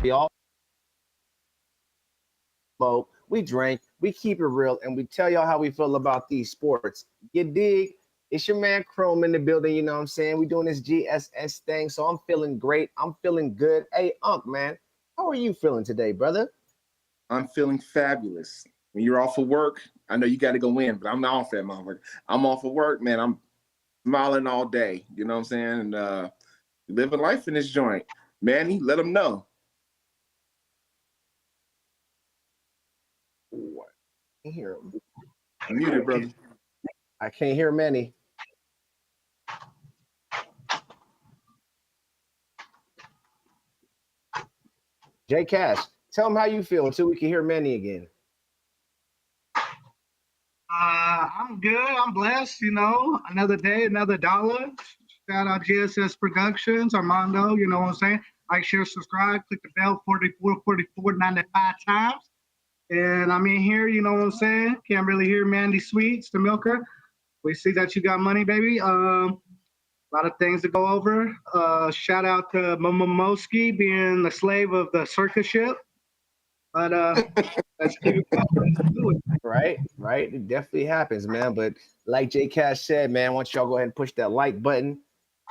We all smoke, we drink, we keep it real, and we tell y'all how we feel about these sports. You dig? It's your man Chrome in the building, you know what I'm saying? We doing this GSS thing, so I'm feeling great. I'm feeling good. Hey, Unc, man, how are you feeling today, brother? I'm feeling fabulous. When you're off of work, I know you got to go in, but I'm not off that motherfucker. I'm off of work, man. I'm smiling all day. You know what I'm saying? And living life in this joint. Manny, let them know. What? I can't hear him. Muted, brother. I can't hear many. Jay Cash, tell him how you feel until we can hear Manny again. I'm good. I'm blessed. You know, another day, another dollar. Shout out GSS Productions, Armando. You know what I'm saying? Like, share, subscribe, click the bell 95 times. And I'm in here. You know what I'm saying? Can't really hear Mandy Sweets, the milker. We see that you got money, baby. A lot of things to go over. Shout out to Momoski being the slave of the circus ship. But let's keep it going. Let's do it. Right. It definitely happens, man. But like Jay Cash said, man, why don't y'all go ahead and push that like button,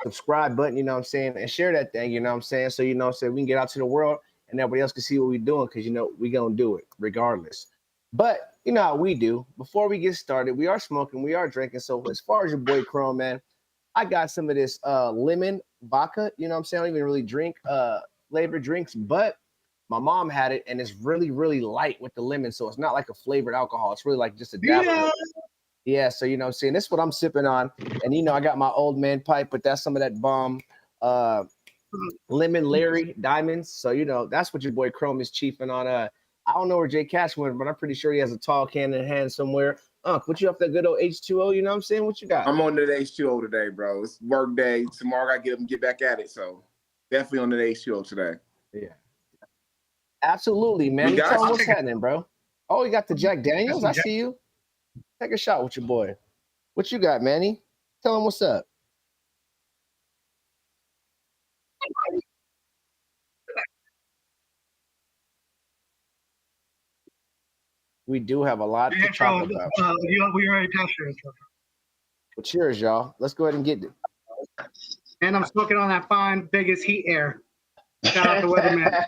subscribe button, you know what I'm saying, and share that thing, you know what I'm saying? So, you know what I'm saying, we can get out to the world and everybody else can see what we're doing because, you know, we're going to do it regardless. But you know how we do. Before we get started, we are smoking, we are drinking. So as far as your boy Chrome, man, I got some of this lemon vodka, you know what I'm saying? I don't even really drink flavored drinks, but my mom had it, and it's really, really light with the lemon, so it's not like a flavored alcohol. It's really like just a dab. Yeah, so you know what I'm saying? This is what I'm sipping on. And you know, I got my old man pipe, but that's some of that bomb lemon Larry diamonds. So you know, that's what your boy Chrome is chiefing on. I don't know where Jay Cash went, but I'm pretty sure he has a tall can in hand somewhere. What you off that good old H2O, you know what I'm saying? What you got? I'm on the H2O today, bro. It's work day. Tomorrow I get back at it. So definitely on the H2O today. Yeah. Absolutely, man. You tell him what's happening, bro. Oh, you got the Jack Daniels? I see you. Take a shot with your boy. What you got, Manny? Tell him what's up. We do have a lot to talk about. We already passed your intro. Well, cheers, y'all. Let's go ahead and get it. And I'm smoking on that fine Vegas heat air. Shout out to Weatherman.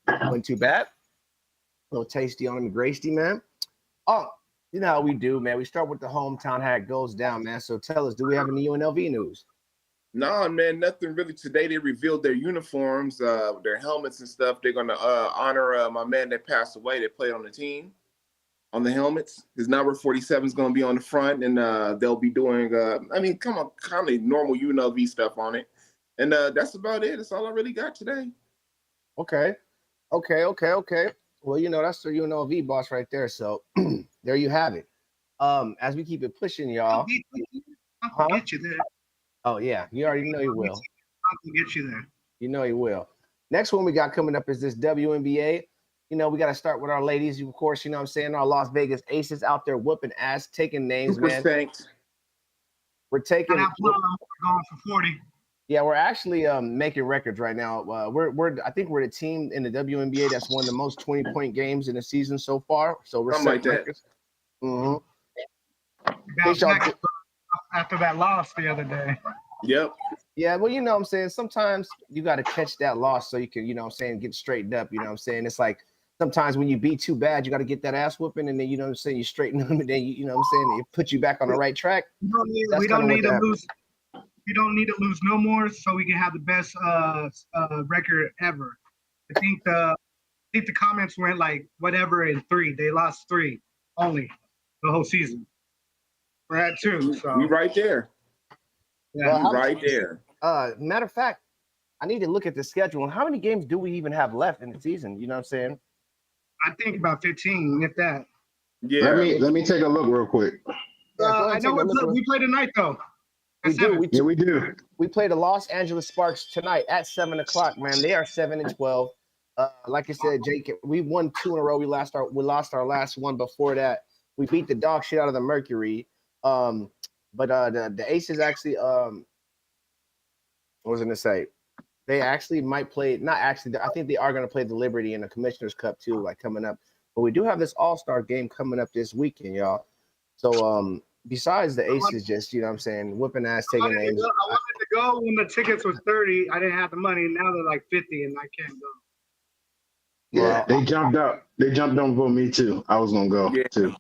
Wasn't too bad. A little tasty on him, Gracey, man. Oh, you know how we do, man. We start with the hometown, how it goes down, man. So tell us, do we have any UNLV news? No, man, nothing really. Today they revealed their uniforms, their helmets and stuff. They're going to honor my man that passed away that played on the team on the helmets. His number 47 is going to be on the front, and they'll be doing, kind of normal UNLV stuff on it. And that's about it. That's all I really got today. Okay. Well, you know, that's the UNLV boss right there. So there you have it. As we keep it pushing, y'all. I'll get you there. Oh, yeah. You already know he will. I'll get you there. You know he will. Next one we got coming up is this WNBA. You know, we got to start with our ladies, of course, you know what I'm saying? Our Las Vegas Aces out there whooping ass, taking names, man. Thanks. We're taking. We're going for 40. Yeah, we're actually making records right now. I think we're the team in the WNBA that's won the most 20-point games in the season so far. So we're setting records. Mm-hmm. After that loss the other day. Yep. Yeah, well, you know what I'm saying? Sometimes you got to catch that loss so you can, you know what I'm saying, get straightened up. You know what I'm saying? It's like sometimes when you beat too bad, you got to get that ass whooping, and then, you know what I'm saying, you straighten them, and then, you know what I'm saying, it puts you back on the right track. We don't need to lose. We don't need to lose no more, so we can have the best record ever. I think the comments went like whatever in 3. They lost 3 only the whole season. We're at 2. So we right there. Yeah, well, right there. Matter of fact, I need to look at the schedule. How many games do we even have left in the season? You know what I'm saying? I think about 15, if that. Yeah. Let me take a look real quick. I know we play tonight though. We do. We play the Los Angeles Sparks tonight at 7:00, man. They are 7-12. Like I said, Jake, we won 2 in a row. We lost our last one before that. We beat the dog shit out of the Mercury. But the Aces actually What was I gonna say? They actually might play. Not actually. I think they are gonna play the Liberty in the Commissioner's Cup too, like coming up. But we do have this All-Star game coming up this weekend, y'all. So besides the Aces, just you know what I'm saying, whooping ass, I taking wanted, names. I wanted to go when the tickets was 30. I didn't have the money. Now they're like 50, and I can't go. Yeah, they jumped up. They jumped on for me too. I was gonna go too.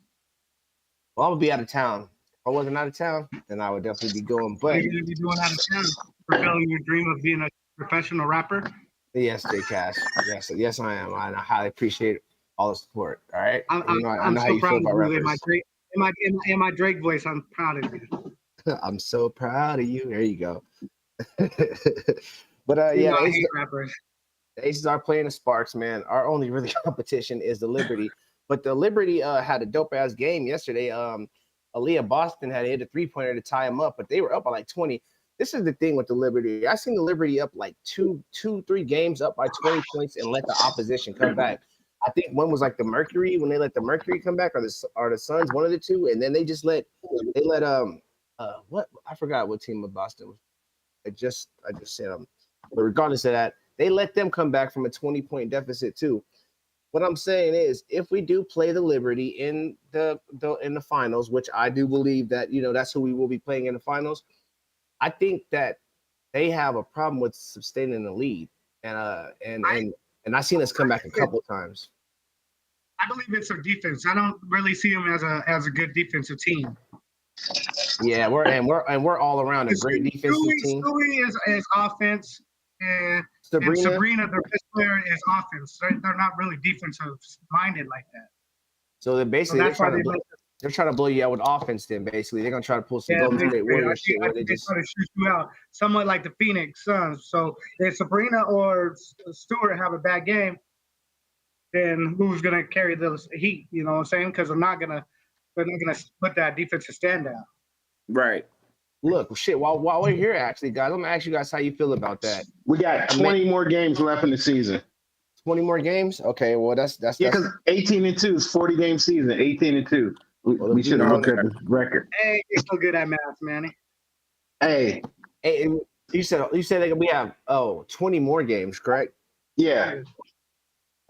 Well, I would be out of town. If I wasn't out of town, then I would definitely be going. What But are you gonna be doing out of town? Fulfilling your dream of being a professional rapper? yes, J Cash. Yes, I am. I highly appreciate all the support. All right. I'm I know how so you proud feel of about you. rappers. In my Drake voice, I'm proud of you. I'm so proud of you. There you go. But You yeah, know, I hate rappers. the Aces are playing the Sparks, man. Our only really competition is the Liberty. But the Liberty had a dope ass game yesterday. Aaliyah Boston had hit a 3-pointer to tie them up, but they were up by like 20. This is the thing with the Liberty. I seen the Liberty up like 3 games up by 20 points and let the opposition come back. I think one was like the Mercury when they let the Mercury come back, or the Suns, one of the two, and then they let what I forgot what team of Boston was. I just said but regardless of that, they let them come back from a 20-point deficit too. What I'm saying is, if we do play the Liberty in the finals, which I do believe that that's who we will be playing in the finals, I think that they have a problem with sustaining the lead, and I've seen us come back a couple times. I believe it's their defense. I don't really see them as a good defensive team. Yeah, we're all around a great defensive team. Stewie is offense, and Sabrina, their best player, is offense. They're not really defensive minded like that. So they're trying to blow you out with offense. Then basically they're gonna try to pull some Golden State Warriors shit where they just try to shoot you out, somewhat like the Phoenix Suns. So if Sabrina or Stewart have a bad game, then who's gonna carry the heat? You know what I'm saying? Because they're not gonna put that defensive stand down. Right. Look, shit. While we're here, actually, guys, I'm gonna ask you guys how you feel about that. We got 20 more games left in the season. 20 more games? Okay, well that's because 18-2 is 40-game season. 18-2. We should have looked at the record. Hey, you're so good at math, Manny. Hey, you said that we have 20 more games, correct? Yeah.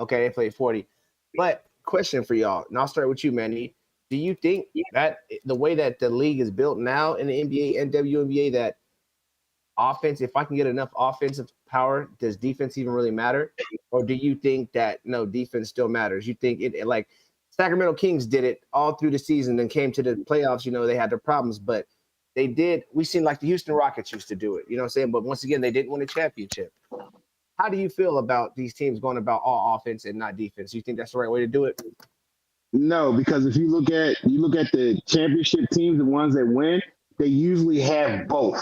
Okay, they played 40. But question for y'all, and I'll start with you, Manny. Do you think that the way that the league is built now in the NBA and WNBA, that offense, if I can get enough offensive power, does defense even really matter? Or do you think that no, defense still matters? You think it like Sacramento Kings did it all through the season, then came to the playoffs, they had their problems, but we seen like the Houston Rockets used to do it, you know what I'm saying? But once again, they didn't win a championship. How do you feel about these teams going about all offense and not defense? You think that's the right way to do it? No, because if you look at the championship teams, the ones that win, they usually have both.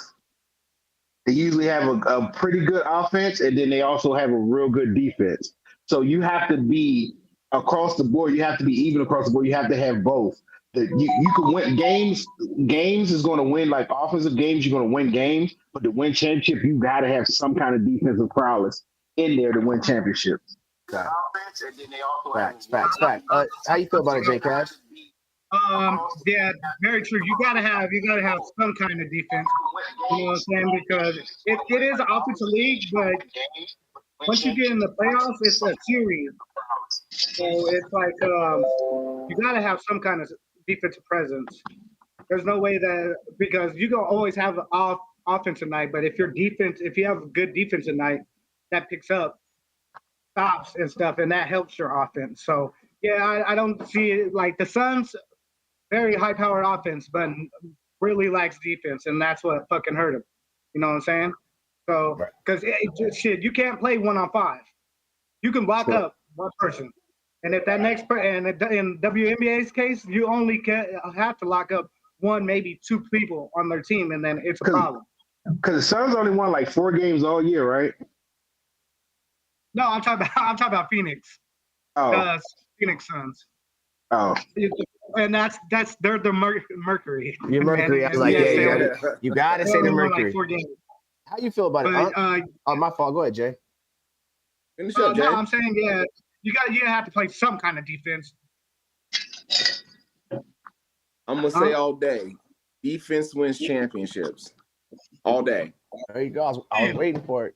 They usually have a pretty good offense, and then they also have a real good defense. So you have to be across the board. You have to be even across the board. You have to have both. You can win games. Games is going to win, like offensive games. You're going to win games, but to win championship, you got to have some kind of defensive prowess in there to win championships. Okay. Facts. How you feel about it, J. Cash? Yeah, very true. You gotta have some kind of defense. You know what I'm saying? Because it is an offensive league, but once you get in the playoffs, it's a series. So it's like you gotta have some kind of defensive presence. There's no way that, because you gonna always have an offensive night, but if you have a good defensive night, that picks up stops and stuff, and that helps your offense. So yeah, I don't see it like the Suns. Very high-powered offense, but really lacks defense, and that's what fucking hurt him. You know what I'm saying? So, because shit, you can't play 1-on-5. You can block up one person, and if that next and in WNBA's case, you only have to lock up one, maybe two people on their team, and then it's a problem. Because the Suns only won like 4 games all year, right? No, I'm talking about Phoenix. Oh, Phoenix Suns. Oh. And they're the Mercury. You're Mercury. I was like, you gotta say the Mercury. Like how you feel about it? My fault. Go ahead, Jay. Finish up, Jay. No, I'm saying you have to play some kind of defense. I'm gonna say all day, defense wins championships. All day. There you go. I was waiting for it.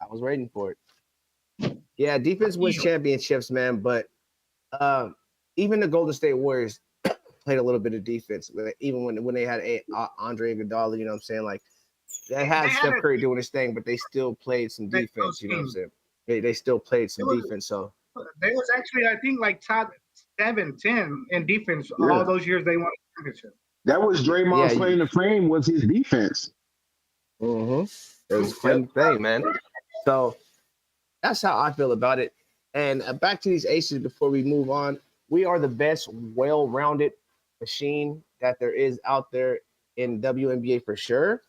I was waiting for it. Yeah, defense wins championships, man. But even the Golden State Warriors played a little bit of defense. Even when they had Andre Iguodala, you know what I'm saying? Like they had Steph Curry doing his thing, but they still played some defense. You know what I'm saying? They still played some defense. So they was actually, I think, like top 7-10 in defense all those years they won the championship. That was Draymond's claim to fame, was his defense. It was a fun thing, man. So that's how I feel about it. And back to these aces before we move on. We are the best, well-rounded machine that there is out there in WNBA for sure.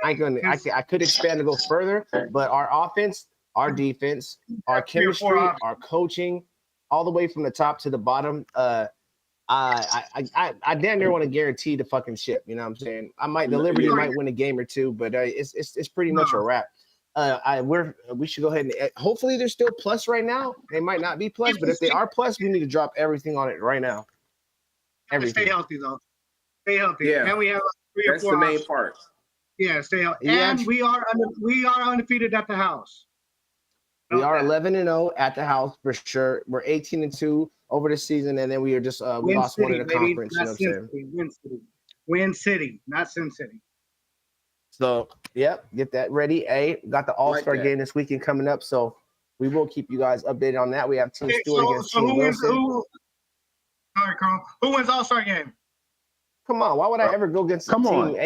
I could expand to go further, but our offense, our defense, our chemistry, our coaching, all the way from the top to the bottom. I damn near want to guarantee the fucking ship. You know what I'm saying? The Liberty might win a game or two, but it's pretty much a wrap. We should go ahead and hopefully they're still plus right now. They might not be plus, but if they are plus, we need to drop everything on it right now. Everything. Stay healthy though. Stay healthy. Yeah. And we have That's the main part. Yeah, stay healthy. Yeah. And we are undefeated at the house. We are 11-0 at the house for sure. We're 18-2 over the season, and then we are just we lost one in the conference. You know what I'm saying? Win City, not Sin City. So, yep, get that ready. Got the All-Star game this weekend coming up, so we will keep you guys updated on that. We have Team Stewart against Team Wilson. Sorry, Carl. Who wins All-Star game? Come on, why would I ever go against the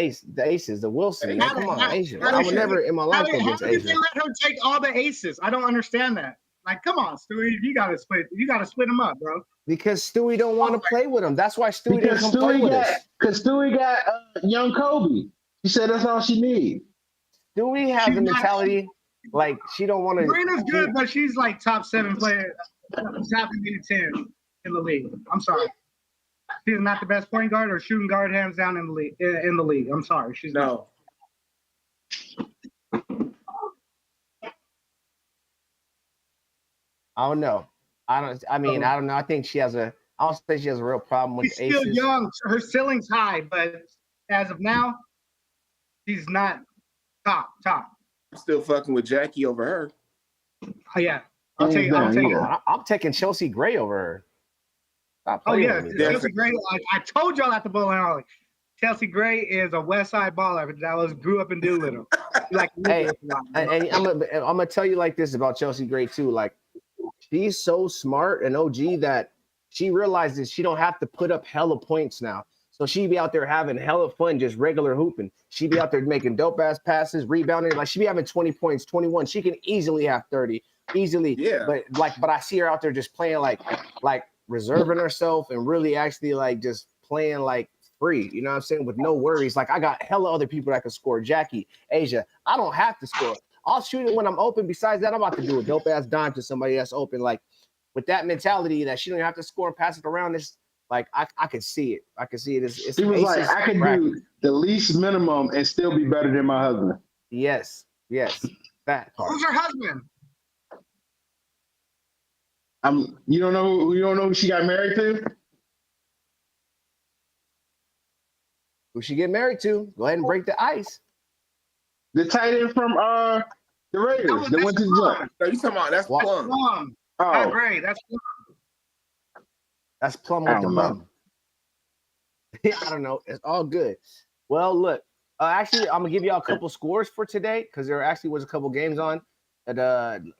Aces, the Wilson? Man? Come on, Asia. I would never in my life go against Asia. How let her take all the aces? I don't understand that. Like, come on, Stewie, you gotta split them up, bro. Because Stewie don't want to play with him. That's why Stewie didn't come play with us. Because Stewie got young Kobe. She said that's all she needs. Stewie has a mentality like she don't want to. Serena's good, but she's like top 7 player, top 10 in the league. I'm sorry. She's not the best point guard or shooting guard hands down in the league. I'm sorry. She's not. I don't know. I don't know. I think she has I don't think she has a real problem with She's still young. Her ceiling's high, but as of now, she's not top. I'm still fucking with Jackie over her. Oh, yeah. I'll take her. I'm taking Chelsea Gray over her. Oh, yeah. Chelsea Gray. I told y'all at the bowling alley. Chelsea Gray is a West Side baller that grew up in Doolittle. Hey, and I'm gonna tell you like this about Chelsea Gray too. Like, she's so smart and OG that she realizes she don't have to put up hella points now. So she be out there having hella fun, just regular hooping. She be out there making dope ass passes, rebounding. Like she be having 20 points, 21. She can easily have 30, easily. Yeah. But I see her out there just playing like reserving herself and really actually like just playing like free. You know what I'm saying? With no worries. Like I got hella other people that can score. Jackie, Asia. I don't have to score. I'll shoot it when I'm open. Besides that, I'm about to do a dope ass dime to somebody that's open. Like with that mentality that she don't have to score and pass it around. It's like I could see it. I could see it. It's she was like, I can do the least minimum and still be better than my husband. Yes. That part. Who's her husband? You don't know who she got married to? Who she get married to? Go ahead and break the ice. The tight end from the Raiders that went to the jump. No, you talking about that's Plum. Oh, not great. That's Plum. That's Plum with the bum. I don't know. It's all good. Well, look. Actually, I'm gonna give y'all a couple scores for today because there actually was a couple games on.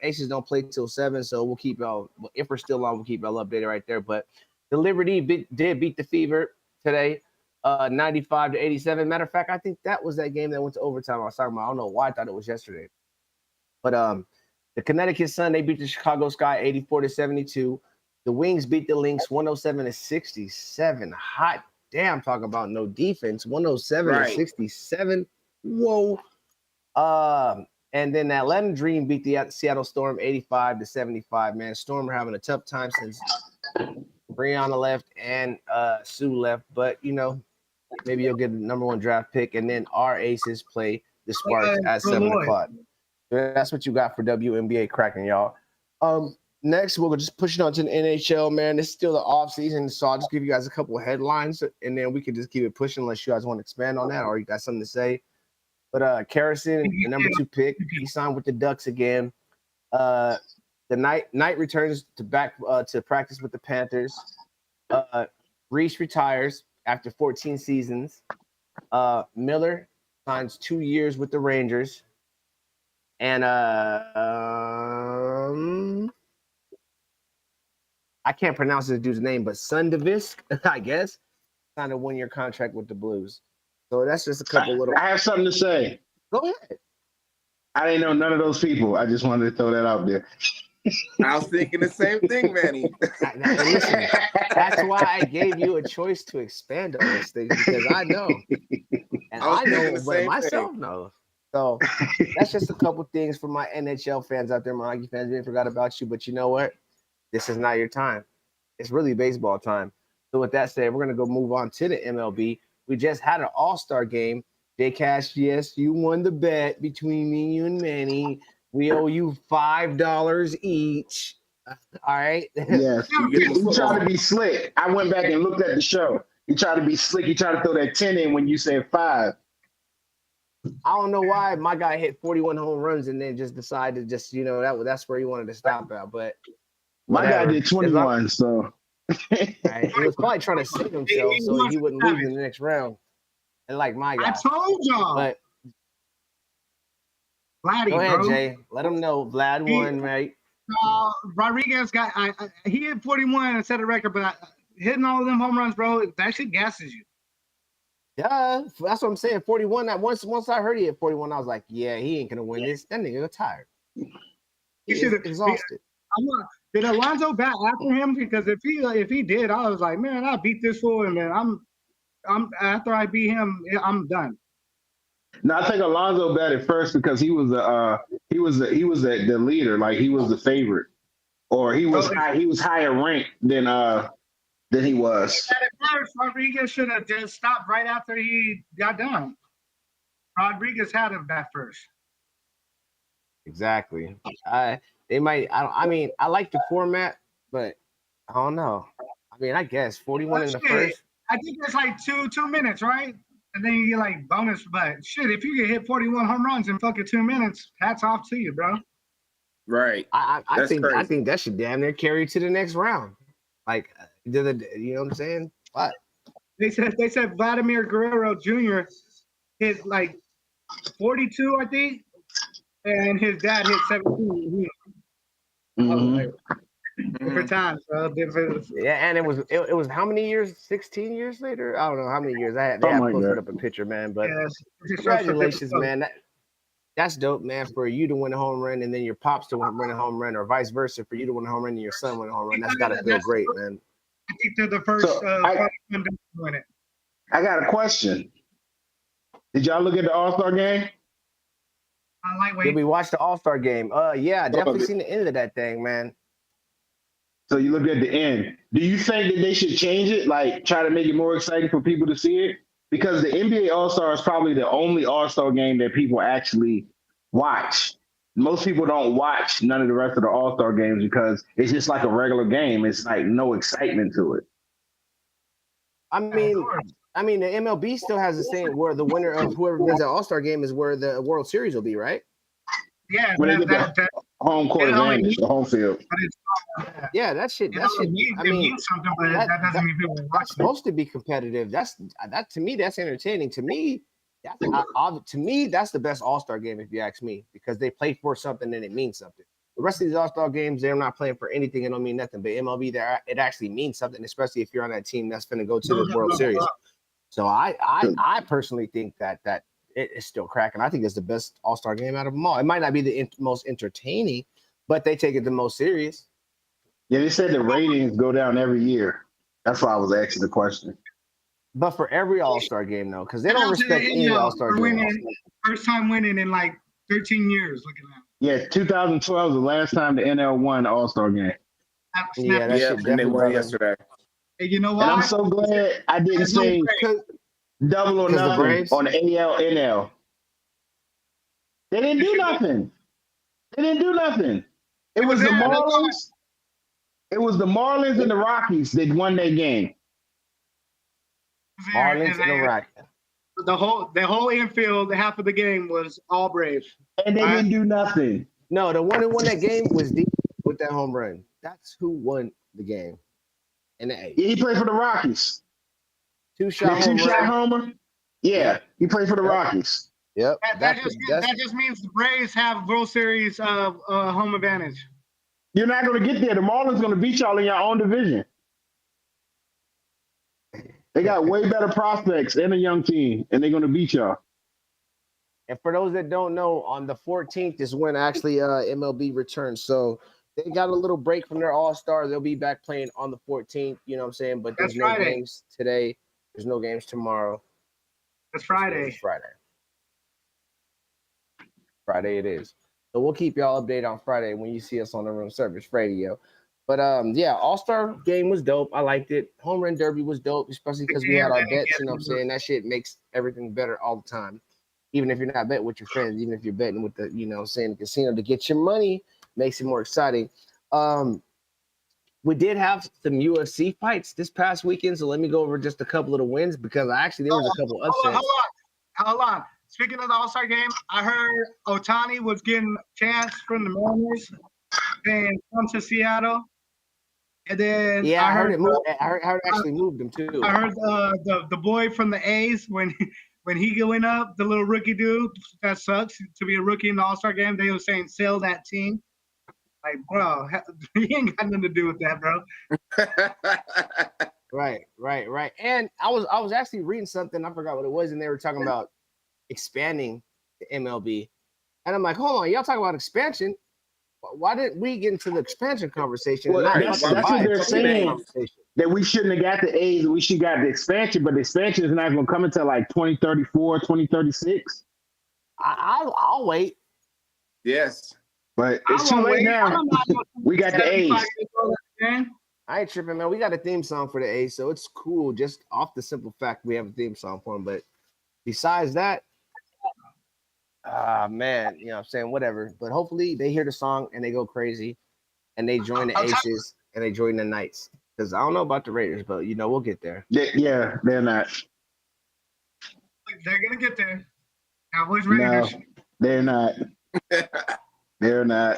Aces don't play till 7, so we'll keep y'all. If we're still on, we'll keep y'all updated right there. But the Liberty did beat the Fever today, 95-87. Matter of fact, I think that was that game that went to overtime. I was talking about. I don't know why I thought it was yesterday. But the Connecticut Sun, they beat the Chicago Sky 84-72. The Wings beat the Lynx 107-67. Hot damn, talking about no defense. 107-67. Whoa. And then the Atlanta Dream beat the Seattle Storm 85-75. Man, Storm are having a tough time since Brianna left and Sue left. But, you know, maybe you'll get the #1 draft pick. And then our Aces play the Sparks at 7 o'clock. So that's what you got for WNBA cracking, y'all. Next, we'll just push it on to the NHL, man. It's still the off season, so I'll just give you guys a couple of headlines, and then we can just keep it pushing unless you guys want to expand on that or you got something to say. But Karrason, the number 2 pick, he signed with the Ducks again. The Knight returns to practice with the Panthers. Reese retires after 14 seasons. Miller signs 2 years with the Rangers. And I can't pronounce this dude's name, but Sundavisk, I guess, signed a 1-year contract with the Blues. So that's just a couple little. I have something to say. Go ahead. I didn't know none of those people. I just wanted to throw that out there. I was thinking the same thing, Manny. Now, listen, that's why I gave you a choice to expand on this thing, because I know. And I know, but myself knows. So that's just a couple things for my NHL fans out there, my hockey fans. We forgot about you, but you know what? This is not your time. It's really baseball time. So with that said, we're going to go move on to the MLB. We just had an all-star game. J-Cash, yes, you won the bet between me, you, and Manny. We owe you $5 each. All right? Yes. You tried to be slick. I went back and looked at the show. You tried to be slick. You tried to throw that 10 in when you said 5. I don't know why my guy hit 41 home runs and then just decided to that's where he wanted to stop at. But my guy did 21, so. Right. He was probably trying to save himself so he wouldn't lose in the next round. And like my guy. I told y'all. But Vladdy, go ahead, bro. Jay. Let him know. Vlad won, right? Rodriguez he hit 41 and set a record, but hitting all of them home runs, bro, that shit gasses you. Yeah, that's what I'm saying. 41. That once I heard he hit 41, I was like, yeah, he ain't gonna win this. That nigga tired. He should have exhausted. Did Alonso bat after him? Because if he did, I was like, man, I beat this fool, and then I'm after I beat him, I'm done. No, I think Alonso batted first because he was the leader, like he was the favorite, or he was higher ranked than he was. At first, Rodriguez should have just stopped right after he got done. Rodriguez had him bat first. Exactly. They might. I mean, I like the format, but I don't know. I mean, I guess 41 in the first. I think it's like two minutes, right? And then you get like bonus. But shit, if you can hit 41 home runs in fucking 2 minutes, hats off to you, bro. Right. I think that should damn near carry you to the next round. Like, you know what I'm saying? What? They said Vladimir Guerrero Jr. hit like 42, I think, and his dad hit 17. Different times, bro. Yeah, and it was how many years? 16 years later? I don't know how many years. They had posted up a picture, man. But congratulations, man. That's dope, man. For you to win a home run and then your pops to win a home run, or vice versa, for you to win a home run and your son win a home run. That's gotta feel great, man. I think they're the first to win it. I got a question. Did y'all look at the All-Star game? Lightweight. Did we watch the All-Star game? Yeah, definitely seen the end of that thing, man. So you looked at the end. Do you think that they should change it, like try to make it more exciting for people to see it? Because the NBA All-Star is probably the only All-Star game that people actually watch. Most people don't watch none of the rest of the All-Star games because it's just like a regular game. It's like no excitement to it. I mean, the MLB still has the same where the winner of whoever wins the All-Star game is where the World Series will be, right? Yeah, when they get the home court advantage, the home field. Yeah, that shit. That shit. I mean, something, but that doesn't mean people watch. That's supposed to be competitive. That to me, that's entertaining. To me, that's the best All-Star game if you ask me, because they play for something and it means something. The rest of these All-Star games, they're not playing for anything. It don't mean nothing. But MLB, it actually means something, especially if you're on that team that's going to go to the World Series. So I personally think that it is still cracking. I think it's the best All-Star game out of them all. It might not be the most entertaining, but they take it the most serious. Yeah, they said the ratings go down every year. That's why I was asking the question. But for every All-Star game, though, because they don't respect any All-Star game. First time winning in like 13 years. Looking at. Yeah, 2012 was the last time the NL won the All-Star game. Yeah, that shit and they won yesterday. And you know what? And I'm so glad I didn't say double or nothing on AL NL. They didn't do nothing. It was the Marlins. It was the Marlins and the Rockies that won that game. Marlins and the Rockies. The whole infield, half of the game was all Braves. And they didn't do nothing. No, the one who won that game was D with that home run. That's who won the game. In the eighth. Yeah, he played for the Rockies. Two-shot The home two-shot run. homer? Yeah, Yep. he played for the Yep. Rockies. Yep. That just means the Braves have World Series home advantage. You're not going to get there. The Marlins going to beat y'all in your own division. They got way better prospects and a young team, and they're going to beat y'all. And for those that don't know, on the 14th is when actually MLB returns. So they got a little break from their All-Star. They'll be back playing on the 14th, you know what I'm saying? But there's That's no Friday. games today. There's no games tomorrow. It's Friday. It's Friday. Friday it is. So we'll keep y'all updated on Friday when you see us on the Room Service Radio. But yeah, All-Star game was dope. I liked it. Home Run Derby was dope, especially because we had our bets, you know what I'm saying? That shit makes everything better all the time. Even if you're not betting with your friends, even if you're betting with the, you know what I'm saying, the casino to get your money, makes it more exciting. We did have some UFC fights this past weekend, so let me go over just a couple of the wins because there was a couple upsets. Hold on. Speaking of the All-Star game, I heard Otani was getting a chance from the Mariners and come to Seattle. And then I heard it moved. I heard it actually moved him too. I heard the boy from the A's when he went up, the little rookie dude that sucks to be a rookie in the All-Star game. They were saying sell that team. Like, bro, he ain't got nothing to do with that, bro. Right. And I was actually reading something. I forgot what it was, and they were talking about expanding the MLB. And I'm like, hold on, y'all talking about expansion? Why didn't we get into the expansion conversation? Well, that's what they're saying. That we shouldn't have got the A's, we should have got the expansion, but the expansion is not going to come until like 2034, 2036. I'll wait. Yes. But it's too late now. We got the A's. I ain't tripping, man. We got a theme song for the A's, so it's cool just off the simple fact we have a theme song for them. But besides that, man, you know what I'm saying? Whatever. But hopefully they hear the song and they go crazy and they join the Aces and they join the Knights. Because I don't know about the Raiders, but, you know, we'll get there. Yeah, they're not. They're going to get there. Cowboys, Raiders. No, they're not. They're not.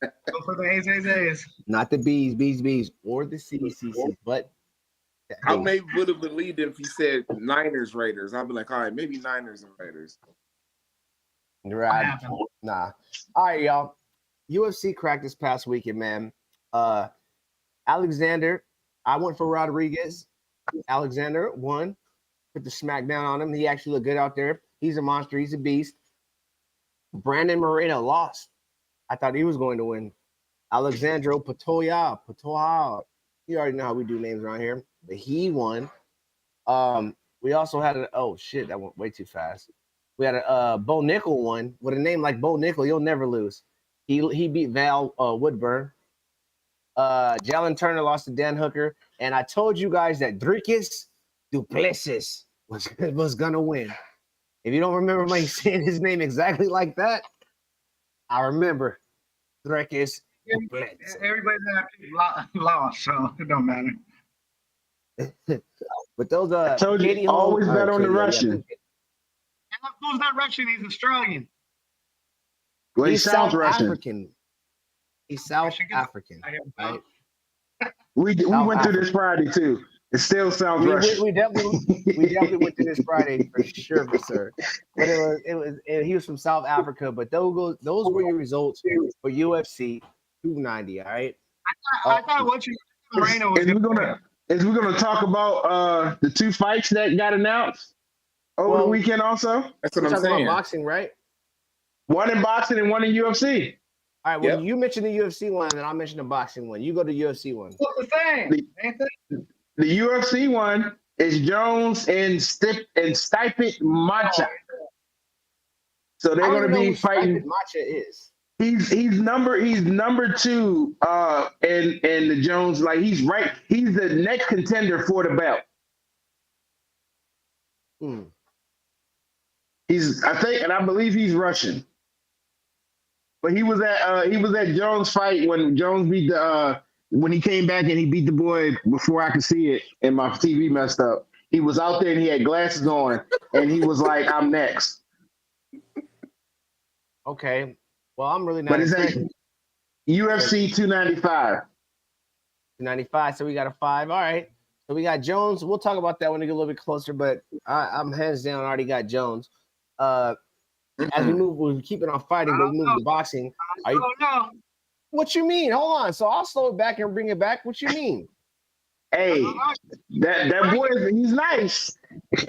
Go for the A's. Not the B's, or the C's, but I maybe would have believed if he said Niners, Raiders. I'd be like, all right, maybe Niners and Raiders. Right. Nah. All right, y'all. UFC cracked this past weekend, man. Alexander, I went for Rodriguez. Alexander won. Put the smackdown on him. He actually looked good out there. He's a monster. He's a beast. Brandon Moreno lost. I thought he was going to win. Alexandro Patoja. You already know how we do names around here. But he won. We also had that went way too fast. We had a Bo Nickel one. With a name like Bo Nickel, you'll never lose. He beat Val Woodburn. Jalen Turner lost to Dan Hooker. And I told you guys that Dricus Duplessis was going to win. If you don't remember me saying his name exactly like that, I remember Dricus Duplessis. Everybody's lost, so it don't matter. But those I told you, Katie always Holmes, bet on the Russian. Who's not Russian? He's Australian. Well, he sounds South Russian. African. He's South African. Right? We went through this Friday too. It still sounds Russian. We definitely went through this Friday for sure, sir. But he was from South Africa. But those were your results for UFC 290. All right. I thought what you Moreno was. Is we gonna talk about the two fights that got announced over the weekend? Also, that's what I'm saying. About boxing, right? One in boxing and one in UFC. All right. Well, you mentioned the UFC one, and I'll mention the boxing one. You go to UFC one. What's the thing? The UFC one is Jones and Stipe Macha. So they're going to be fighting. Macha is. He's number two in the Jones, like he's the next contender for the belt. I believe he's Russian. But he was at Jones' fight when Jones beat when he came back and he beat the boy before I could see it and my TV messed up. He was out there and he had glasses on, and he was like, "I'm next." Okay. Well, I'm really not But it's impressed. like UFC 295. 95. So we got a 5. All right. So we got Jones. We'll talk about that when we get a little bit closer, but I'm hands down already got Jones. As we move, we're keeping on fighting, but we move to boxing. Are you, what you mean? Hold on. So I'll slow it back and bring it back. What you mean? Hey, that boy, he's nice. So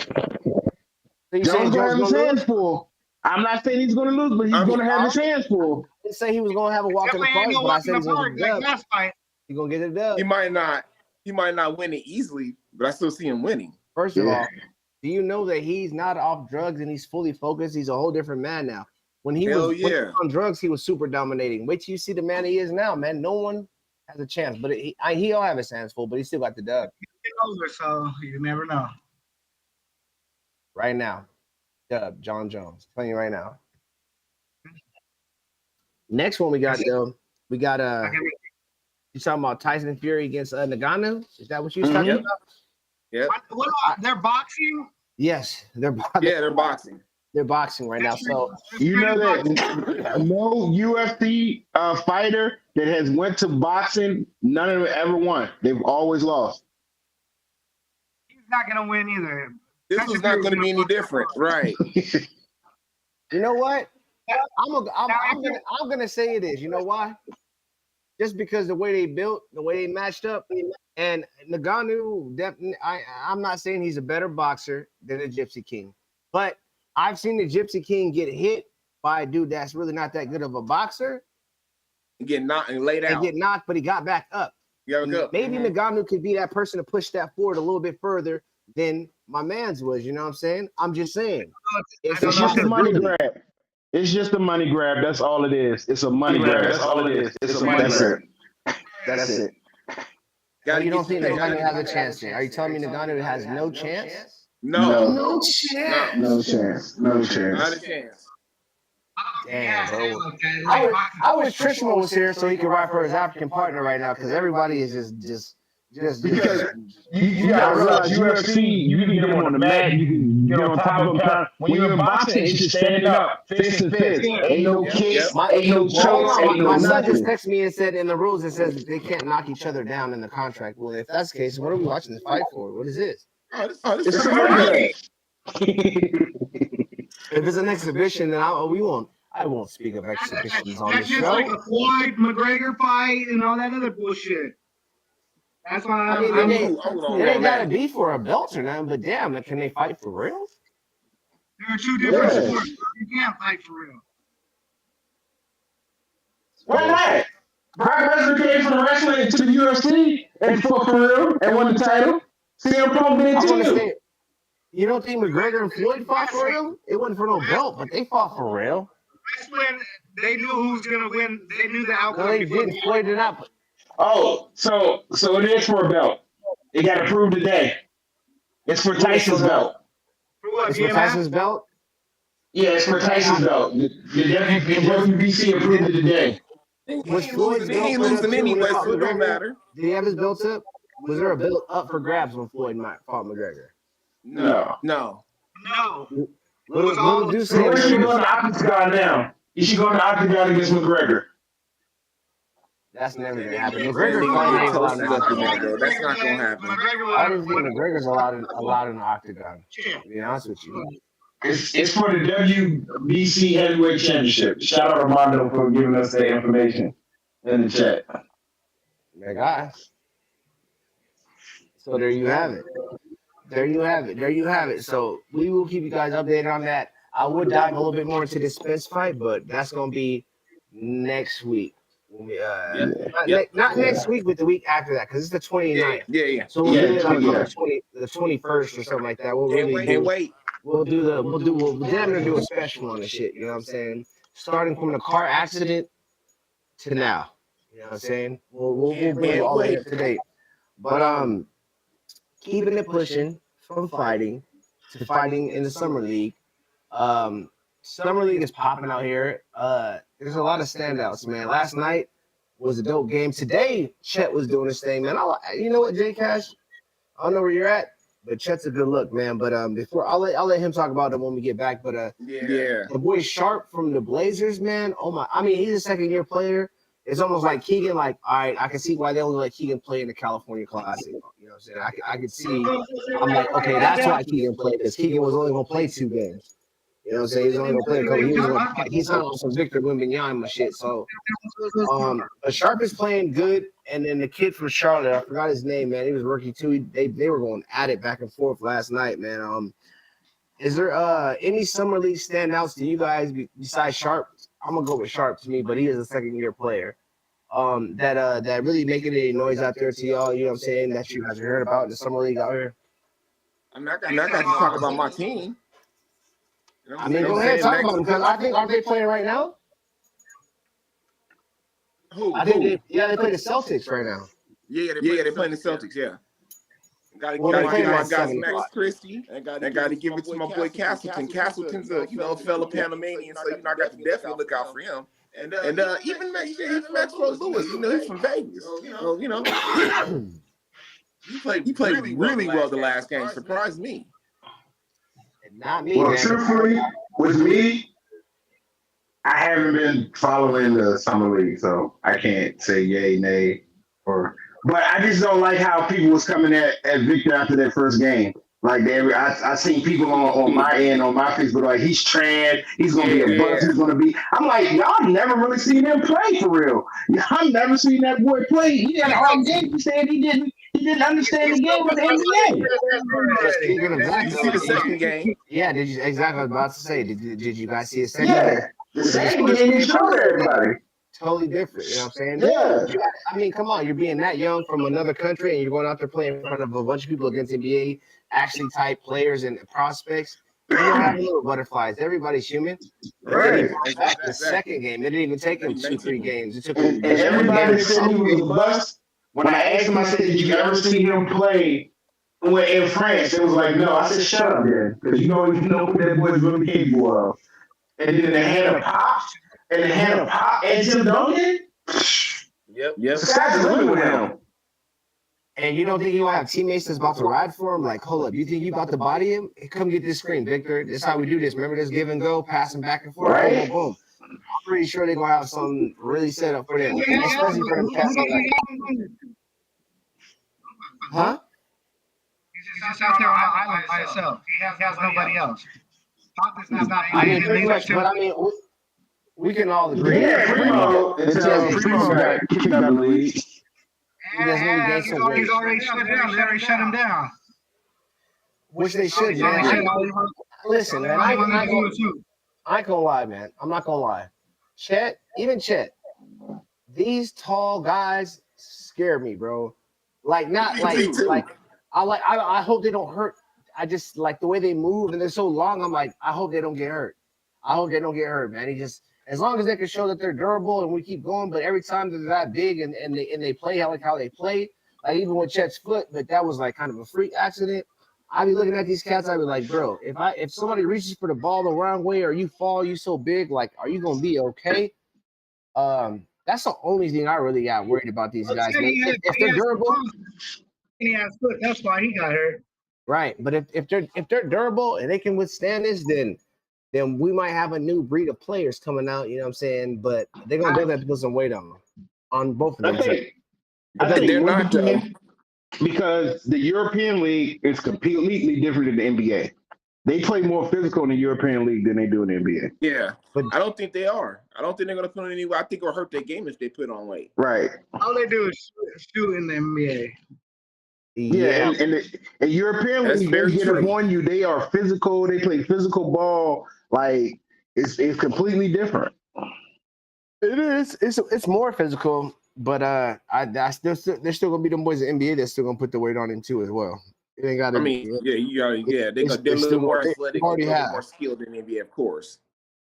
you Jones gonna have his hands lose? full. I'm not saying he's gonna lose, but he's gonna have his hands full. I didn't say he was gonna have a walk in the park, but I said he's gonna get the dub. He's gonna get the dub. He might not win it easily, but I still see him winning. First of all, do you know that he's not off drugs and he's fully focused? He's a whole different man now. When he was on drugs, he was super dominating. Wait till you see the man he is now, man. No one has a chance, but he'll have his hands full, but he still got the dub. So you never know. Right now, dub, John Jones. I'm telling you right now. Next one we got you talking about Tyson Fury against Ngannou? Is that what you was talking about? Yeah. They're boxing? Yes, they're boxing. They're boxing right now. So you know that no UFC fighter that has went to boxing, none of them ever won. They've always lost. He's not gonna win either. This was not gonna be any different, right? You know what? I'm gonna say it is. You know why? Just because the way they built, the way they matched up, and Ngannou, definitely. I'm not saying he's a better boxer than the Gypsy King, but I've seen the Gypsy King get hit by a dude that's really not that good of a boxer. Get knocked and laid out. And get knocked, but he got back up. Maybe Ngannou could be that person to push that forward a little bit further than my man's was. You know what I'm saying? I'm just saying. It's just a money grab. It's just a money grab. That's all it is. It's a money grab. That's all it is. It's a money grab. That's it. So you don't think Ngannou has a chance there? Are you telling me Ngannou has no chance? No chance. No chance. No chance. Not a chance. Damn, bro. I wish Trishman was here so he could ride for his African partner right now, because everybody is just because you gotta realize UFC, you can get them on the mat, you can get on top of them. When you're in boxing, it's just standing up, fist to fist. Ain't no kicks, ain't no chokes, ain't no nothing. My son nothing. just texted me and said in the rules it says they can't knock each other down in the contract. Well, if that's the case, what are we watching this fight for? What is this? This is If it's an exhibition, then I won't speak of exhibitions on the show. That's just like a Floyd McGregor fight and all that other bullshit. That's why it ain't gotta be for a belt or nothing, but damn, can they fight for real? There are two different sports. You can't fight for real. Why not? Brock Lesnar came from wrestling to the UFC and fought for real and won the title. CM Punk did too. You don't think McGregor and Floyd fought for real? It wasn't for no belt, but they fought for real. That's when they knew who was gonna win. They knew the outcome. No, they didn't. Floyd did not. Oh, so it is for a belt. It got approved today. It's for Tyson's belt. It's for Tyson's belt? Yeah, it's for Tyson's belt. The WBC approved it today. Was Floyd's belt ain't losing anyway, so it don't matter. Did he have his belts up? Was there a belt up for grabs when Floyd fought McGregor? No. What do Floyd should go to the octagon now. He should go to the octagon against McGregor. That's never gonna happen. McGregor's fighting allowed in the octagon. That's not gonna happen. I don't think McGregor's allowed in the octagon. To be honest with you. It's for the WBC Heavyweight Championship. Shout out Armando for giving us the information in the chat. My guy. So there you have it. There you have it. So we will keep you guys updated on that. I would dive a little bit more into this Spence fight, but that's gonna be next week. Not next week, but the week after that, because it's the 29th. Yeah. So we'll do it like the 21st or something like that. We'll really We'll damn near do a special on the shit. You know what I'm saying? Starting from the car accident to now. You know what I'm saying? We'll bring it all the way up to date. But keeping it pushing from fighting to fighting in the summer league. Summer league is popping out here. There's a lot of standouts, man. Last night was a dope game. Today, Chet was doing his thing, man. You know what, J Cash? I don't know where you're at. But Chet's a good look, man. But before I'll let him talk about it when we get back. But Yeah. the boy Sharp from the Blazers, man. Oh my! I mean, he's a second-year player. It's almost like Keegan. Like, all right, I can see why they only let Keegan play in the California Classic. You know what I'm saying? I could see. I'm like, okay, that's why Keegan played because Keegan was only gonna play 2 games. You know what I'm saying? He was only gonna play a couple. He's on some Victor Wembanyama shit. So, but Sharp is playing good, and then the kid from Charlotte, I forgot his name, man. He was rookie too. They were going at it back and forth last night, man. Is there any summer league standouts to you guys besides Sharp? I'm gonna go with Sharp to me, but he is a second-year player. That really making any noise out there to y'all. You know what I'm saying? That you guys heard about in the summer league out here. I mean, I got to talk about my team. You know I mean, go ahead, talk about them because I think aren't they playing right now? Who? I think they play the Celtics right now. Yeah, they're playing the Celtics. Yeah. Got to give my guys Max Christie, and got to give it to my boy Castleton. Castleton's a fellow Panamanian, so I got to definitely look out for him. And even Maxwell Lewis, he's from Vegas. So he played really well the last game. Surprised me. Not me, Well, man. truthfully, with me, I haven't been following the summer league, so I can't say yay, nay, but I just don't like how people was coming at Victor after that first game. Like I seen people on my end, on my Facebook, like he's trans, he's gonna be a bust, he's gonna be. I'm like, y'all never really seen him play for real. Y'all never seen that boy play. He had all game. He said he didn't understand the game of the NBA. You see the second game? Yeah, did you exactly? I was about to say, did you guys see a second game? Yeah, the second game he showed everybody. Totally different, you know what I'm saying? Yeah. I mean, come on, you're being that young from another country and you're going out there playing in front of a bunch of people against NBA actually type players and prospects. You're gonna have little butterflies. Everybody's human. Right. The second game, it didn't even take him 2-3 games. It took And everybody said he was a bust. When I asked him, I said, did you ever see him play in France? It was like, no. I said, shut up, then, because you know what that boy's really capable of. And then they had a pop, and Tim Duncan. Yep. Sky's the limit with him. And you don't think you have teammates that's about to ride for him? Like, hold up, you think you about to body him? Hey, come get this screen, Victor. This is how we do this. Remember this give and go, passing back and forth, right? Boom, boom. I'm pretty sure they're gonna have something really set up for them, especially for them cats. Huh? He's just out there on an island by himself. He has nobody else. Pop is not. I mean, pretty much, but I mean, we can all agree. Yeah, Primo got kicked out of the league. He's already shut down. They already shut him down. Which they should, man. Listen, man, I ain't gonna lie, man. I'm not gonna lie. Chet, these tall guys scare me, bro. Like I hope they don't hurt. I just like the way they move and they're so long. I'm like, I hope they don't get hurt. Man. As long as they can show that they're durable and we keep going, but every time they're that big and they play how they play, like even with Chet's foot, but that was like kind of a freak accident. I'd be looking at these cats, I'd be like, bro, if somebody reaches for the ball the wrong way or you fall, you so big, like, are you gonna be okay? That's the only thing I really got worried about these guys. Man. If they're durable, he has foot. That's why he got hurt. Right, but if they're durable and they can withstand this, then we might have a new breed of players coming out. You know what I'm saying? But they're gonna definitely have to put some weight on both of them. I think they're not because the European League is completely different than the NBA. They play more physical in the European League than they do in the NBA. Yeah, but I don't think they are. I don't think they're going to put on any weight. I think it'll hurt their game if they put on weight. Right. All they do is shoot in the NBA. Yeah, and the European League, they get upon you. They are physical. They play physical ball. Like, it's completely different. It is. It's more physical. But there's still gonna be them boys in the NBA that's still gonna put the weight on him too as well. It ain't gotta. I mean, they're a little more athletic, a little more skilled in the NBA, of course.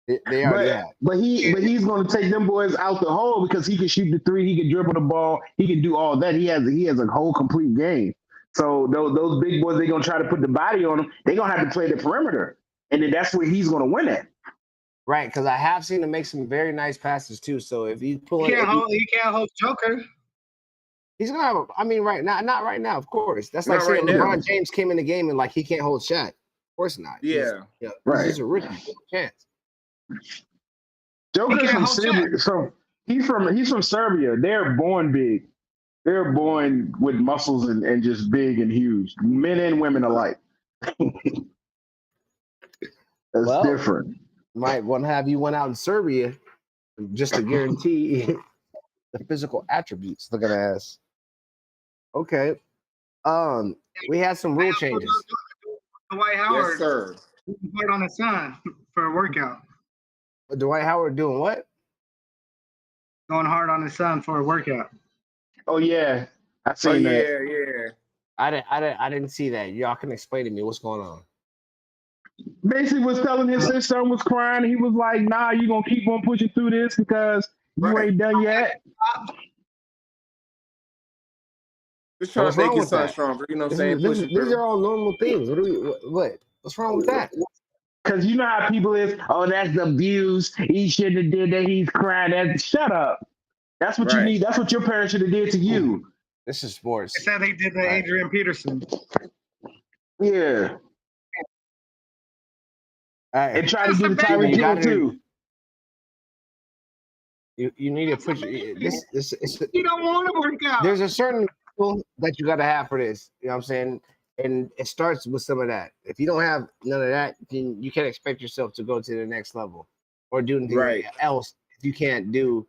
They already have. But he's gonna take them boys out the hole because he can shoot the three, he can dribble the ball, he can do all that. He has a whole complete game. So those big boys, they're gonna try to put the body on him. They're gonna have to play the perimeter, and then that's where he's gonna win at. Right, because I have seen him make some very nice passes too. So if you pull, he can't hold Joker. He's gonna have. I mean, right now, not right now, of course. That's like Not saying right now. LeBron James came in the game and like he can't hold Shaq. Of course not. Yeah. He's Right. just a rookie. No chance. Joker's can't from hold Serbia, so he's from Serbia. They're born big. They're born with muscles and just big and huge. Men and women alike. That's Well, different. Might want to have you went out in Serbia just to guarantee the physical attributes. Look at that ass. Okay. We had some rule changes. Dwight Howard Yes, sir. put on his son for a workout. Dwight Howard doing what? Going hard on his son for a workout. Oh yeah, I Oh seen that. yeah. I didn't see that. Y'all can explain to me what's going on. Basically was telling his son was crying. He was like, "Nah, you gonna keep on pushing through this because you Right. ain't done yet." Just trying What's to make wrong his with son that? stronger. You know what I'm saying? These are all normal things. What's wrong with that? Because you know how people is. Oh, that's abuse. He shouldn't have did that. He's crying. Shut up. That's what you Right. need. That's what your parents should have did to you. This is sports. They said they did the Right. Adrian Peterson. Yeah, Hey, and try to do the That's Tyreek you Hill gotta- too. you need to push this. You don't want to work out. There's a certain level that you got to have for this. You know what I'm saying? And it starts with some of that. If you don't have none of that, then you can't expect yourself to go to the next level or do anything Right. else if you can't do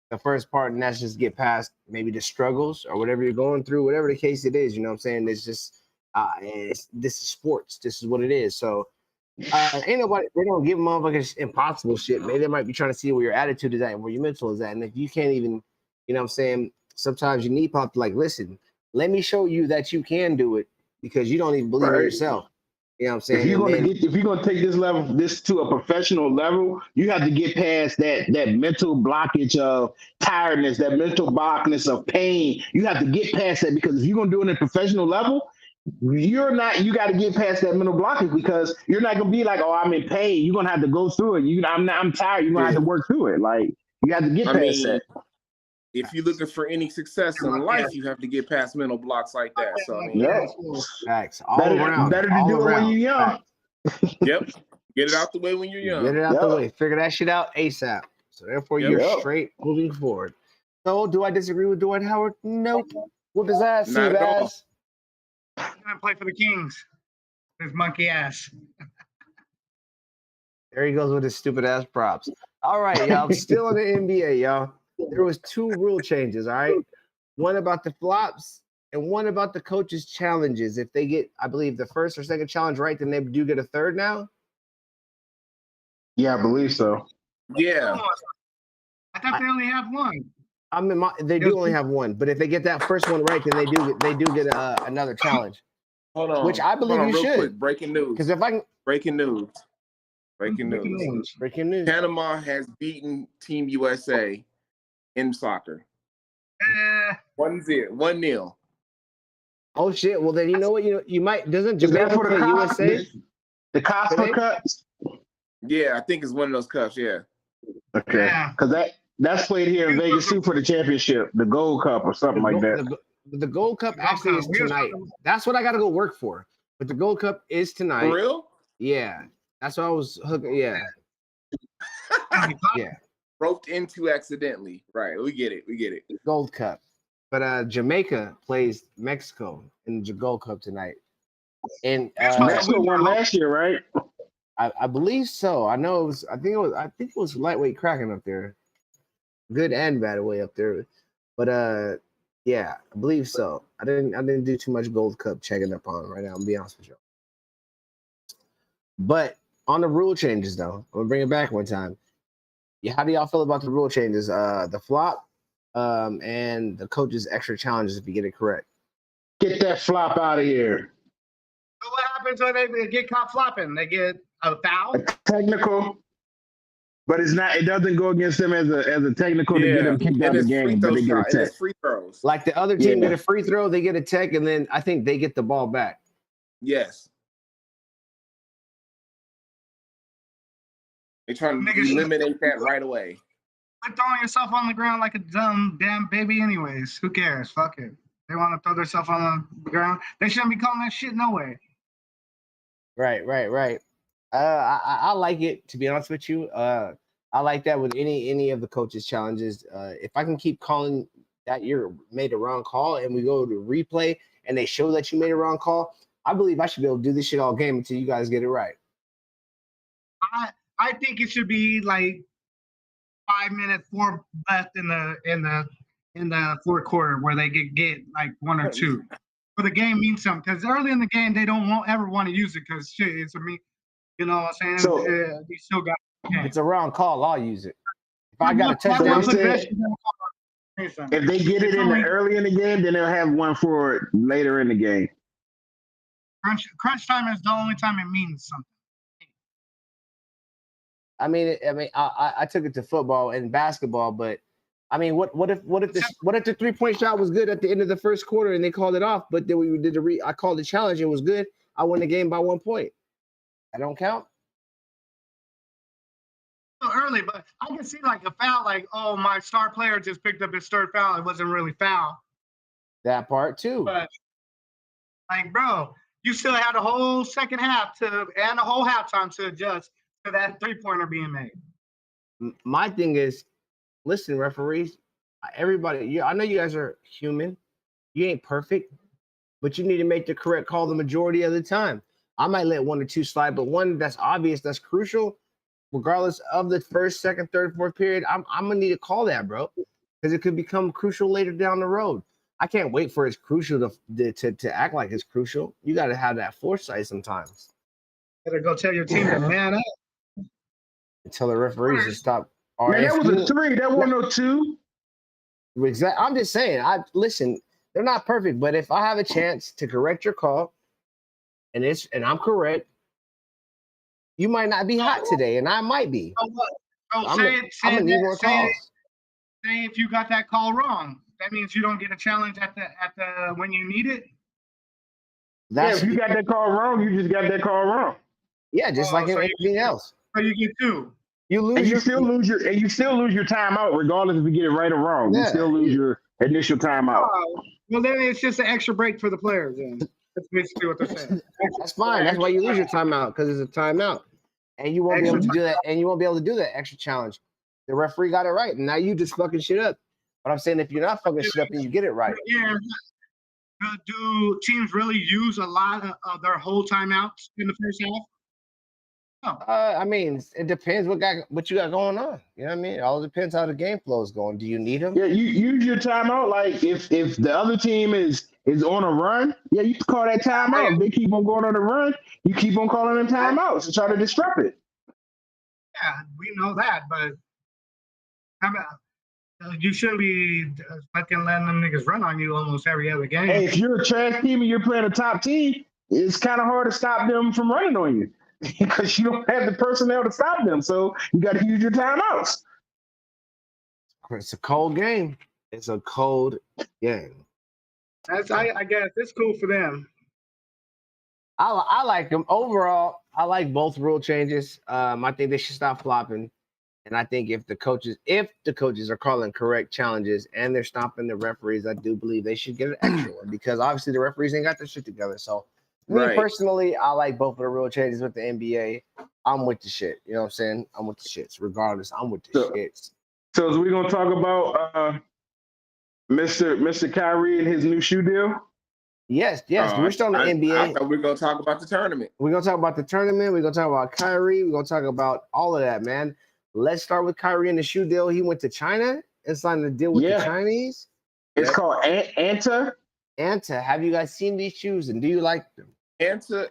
the first part, and that's just get past maybe the struggles or whatever you're going through, whatever the case it is. You know what I'm saying? It's just this is sports. This is what it is. So ain't nobody, they don't give motherfuckers impossible shit. Maybe they might be trying to see where your attitude is at and where your mental is at. And if you can't even, you know what I'm saying, sometimes you need pop to like, listen, let me show you that you can do it because you don't even believe in Right. yourself. You know what I'm saying? If you're And gonna then- if you're gonna take this to a professional level, you have to get past that mental blockage of tiredness, that mental blockness of pain. You have to get past that because if you're gonna do it at a professional level, you got to get past that mental blockage because you're not gonna be like, oh, I'm in pain. You're gonna have to go through it. I'm tired. You're gonna have to work through it. Like you have to get past that. If you're looking for any success in life, you have to get past mental blocks like that. So I mean, Yeah. facts all Better around. to all do it when around. you're young. Facts. yep. Get it out the way when you're young. Get it out the Yeah. way. Figure that shit out ASAP. So therefore, Yep. you're Yep. straight moving forward. So do I disagree with Dwight Howard? Nope. Whoop his ass, Not at all. ass. He's gonna play for the Kings. His monkey ass. There he goes with his stupid ass props. All right, y'all. Still in the NBA, y'all. There was 2 rule changes. All right, one about the flops and one about the coaches' challenges. If they get, I believe, the first or second challenge right, then they do get a third now. Yeah, I believe so. Yeah. I thought they only had one. I mean, they do only have one, but if they get that first one right, then they do get another challenge. Hold on. Which I believe Hold on, you real should. Quick. Breaking news. Because if I can, Breaking news. Breaking news. breaking news. Panama has beaten Team USA in soccer. 1-0. Oh shit! Well, then you know what? You might doesn't Is that Jamaica for the play cost? USA? The cost Today? per cuts? Yeah, I think it's one of those cups. Yeah. Okay. Yeah. Because that's played here in Vegas too for the championship, the Gold Cup or something like that. The Gold Cup The Gold actually Cup. is We were tonight. talking- That's what I got to go work for. But the Gold Cup is tonight. For real? Yeah, that's what I was hooking. Yeah, yeah, Roped into accidentally. Right. We get it. We get it. Gold Cup. But Jamaica plays Mexico in the Gold Cup tonight, and Mexico won last year, right? I believe so. I know it was. I think it was lightweight cracking up there, good and bad way up there. But yeah, I believe so. I didn't do too much Gold Cup checking up on right now. I'm gonna be honest with you. But on the rule changes, though, I'm gonna bring it back one time. Yeah, how do y'all feel about the rule changes? The flop, and the coach's extra challenges if you get it correct. Get that flop out of here. So what happens when they get caught flopping? They get a foul? Technical, but it's not. It doesn't go against them as a technical to get them kicked out And of the it's free game, but throw they get a shot. And tech. it's free throws. Like the other team Yeah. get a free throw, they get a tech, and then I think they get the ball back. Yes. They're trying to Niggas- eliminate that right away. Quit throwing yourself on the ground like a dumb damn baby anyways. Who cares? Fuck it. They want to throw themselves on the ground. They shouldn't be calling that shit no way. Right. I like it, to be honest with you. I like that with any of the coaches' challenges. If I can keep calling that you made a wrong call and we go to replay and they show that you made a wrong call, I believe I should be able to do this shit all game until you guys get it right. I think it should be like 5 minutes, 4 left in the fourth quarter where they get like 1 or 2. For the game means something because early in the game they don't ever want to use it because shit, it's a me. You know what I'm saying? So you still got. It's a wrong call. I'll use it. If I got a touchdown, if they get it in early in the game, then they'll have one for later in the game. Crunch time is the only time it means something. I took it to football and basketball, but I mean, what if the 3-point shot was good at the end of the first quarter and they called it off, but then we did I called the challenge, it was good. I won the game by 1 point. That don't count. Early, but I can see like a foul, like, oh, my star player just picked up his third foul. It wasn't really foul. That part too. But like, bro, you still had a whole second half and a whole halftime to adjust to that 3-pointer being made. My thing is, listen, referees, everybody, I know you guys are human. You ain't perfect, but you need to make the correct call the majority of the time. I might let 1 or 2 slide, but one that's obvious, that's crucial, regardless of the first, second, third, fourth period, I'm gonna need to call that, bro, because it could become crucial later down the road. I can't wait for it's crucial to act like it's crucial. You got to have that foresight sometimes. Better go tell your team to man up. Tell the referees to stop. Man, that was a 3. That wasn't no 2. Exactly. I'm just saying. Listen. They're not perfect, but if I have a chance to correct your call, and I'm correct, you might not be hot today, and I might be. Say calls. Say if you got that call wrong, that means you don't get a challenge at the when you need it. If you got that call wrong, you just got that call wrong. Yeah, just like anything else. So you get 2. You lose. And you still lose your timeout, regardless if you get it right or wrong. Yeah. You still lose your initial timeout. Well, then it's just an extra break for the players. Then that's basically what they're saying. That's fine. That's why you lose your timeout, because it's a timeout, and you won't be able to do that. And you won't be able to do that extra challenge. The referee got it right, and now you just fucking shit up. But I'm saying if you're not fucking shit up and you get it right. Yeah. Do teams really use a lot of their whole timeouts in the first half? I mean, it depends what you got going on. You know what I mean? It all depends how the game flow is going. Do you need them? Yeah, you use your timeout. Like if the other team is on a run, yeah, you can call that timeout. If they keep on going on a run, you keep on calling them timeouts to try to disrupt it. Yeah, we know that, but how about you shouldn't be fucking letting them niggas run on you almost every other game. Hey, if you're a trash team and you're playing a top team, it's kind of hard to stop them from running on you. Because you don't have the personnel to stop them, so you got to use your timeouts. It's a cold game. It's a cold game. I guess it's cool for them. I like them overall. I like both rule changes. I think they should stop flopping, and I think if the coaches are calling correct challenges and they're stopping the referees, I do believe they should get an extra one because obviously the referees ain't got their shit together. So. Me personally, I like both of the rule changes with the NBA. I'm with the shit. You know what I'm saying? I'm with the shits. Regardless, I'm with the shits. So we're gonna talk about Mr. Kyrie and his new shoe deal? Yes. We're still on the NBA. I thought we were gonna talk about the tournament. We're gonna talk about the tournament. We're gonna talk about Kyrie. We're gonna talk about all of that, man. Let's start with Kyrie and the shoe deal. He went to China and signed a deal with the Chinese. It's called Anta. Anta. Have you guys seen these shoes and do you like them? Anta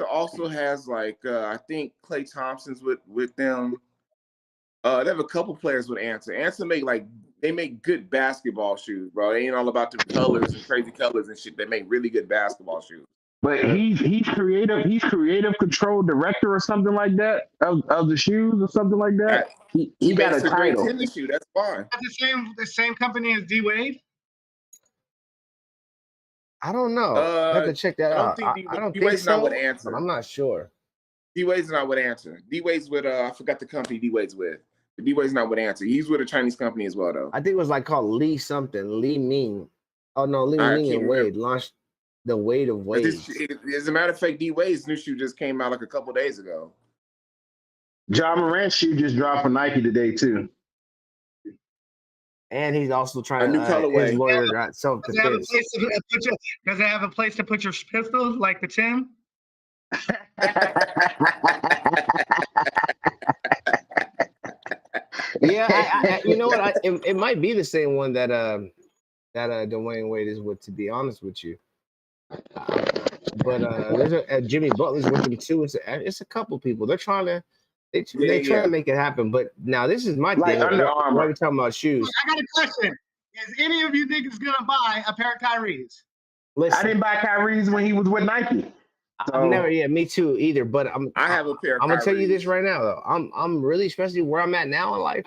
also has I think Klay Thompson's with them. They have a couple players with Anta. Anta make good basketball shoes, bro. They ain't all about the colors and crazy colors and shit. They make really good basketball shoes. But he's creative. He's creative control director or something like that of the shoes or something like that. He got a title. Tennis shoe. That's fine. The same company as D Wade. I don't know. I have to check that out. I don't think so. Not with Anta. I'm not sure. D Wade's not with Anta. D Wade's with I forgot the company D Wade's with. D-Wade's not with Answer. He's with a Chinese company as well, though. I think it was like called Lee something, Lee Ming. Oh no, Lee I Ming can't and remember. Wade launched the Wade of But Wades. as a matter of fact, D-Wade's new shoe just came out like a couple days ago. John Morant's shoe just dropped for Nike today too. And he's also trying A new colorway. his warrior self-defense. Does it have a place to put your pistol like the Tim? Yeah, you know what? It might be the same one that Dwayne Wade is with. To be honest with you, but there's a Jimmy Butler's with him too. It's a couple people. They're trying to to make it happen. But now this is my Like thing. Under Why Armour. are we talking about shoes? I got a question. Is any of you niggas gonna buy a pair of Kyrie's? Listen, I didn't buy Kyrie's when he was with Nike. I've never, me too either. But I have a pair of I'm gonna tell you Kyrie's. this right now though. I'm really, especially where I'm at now in life,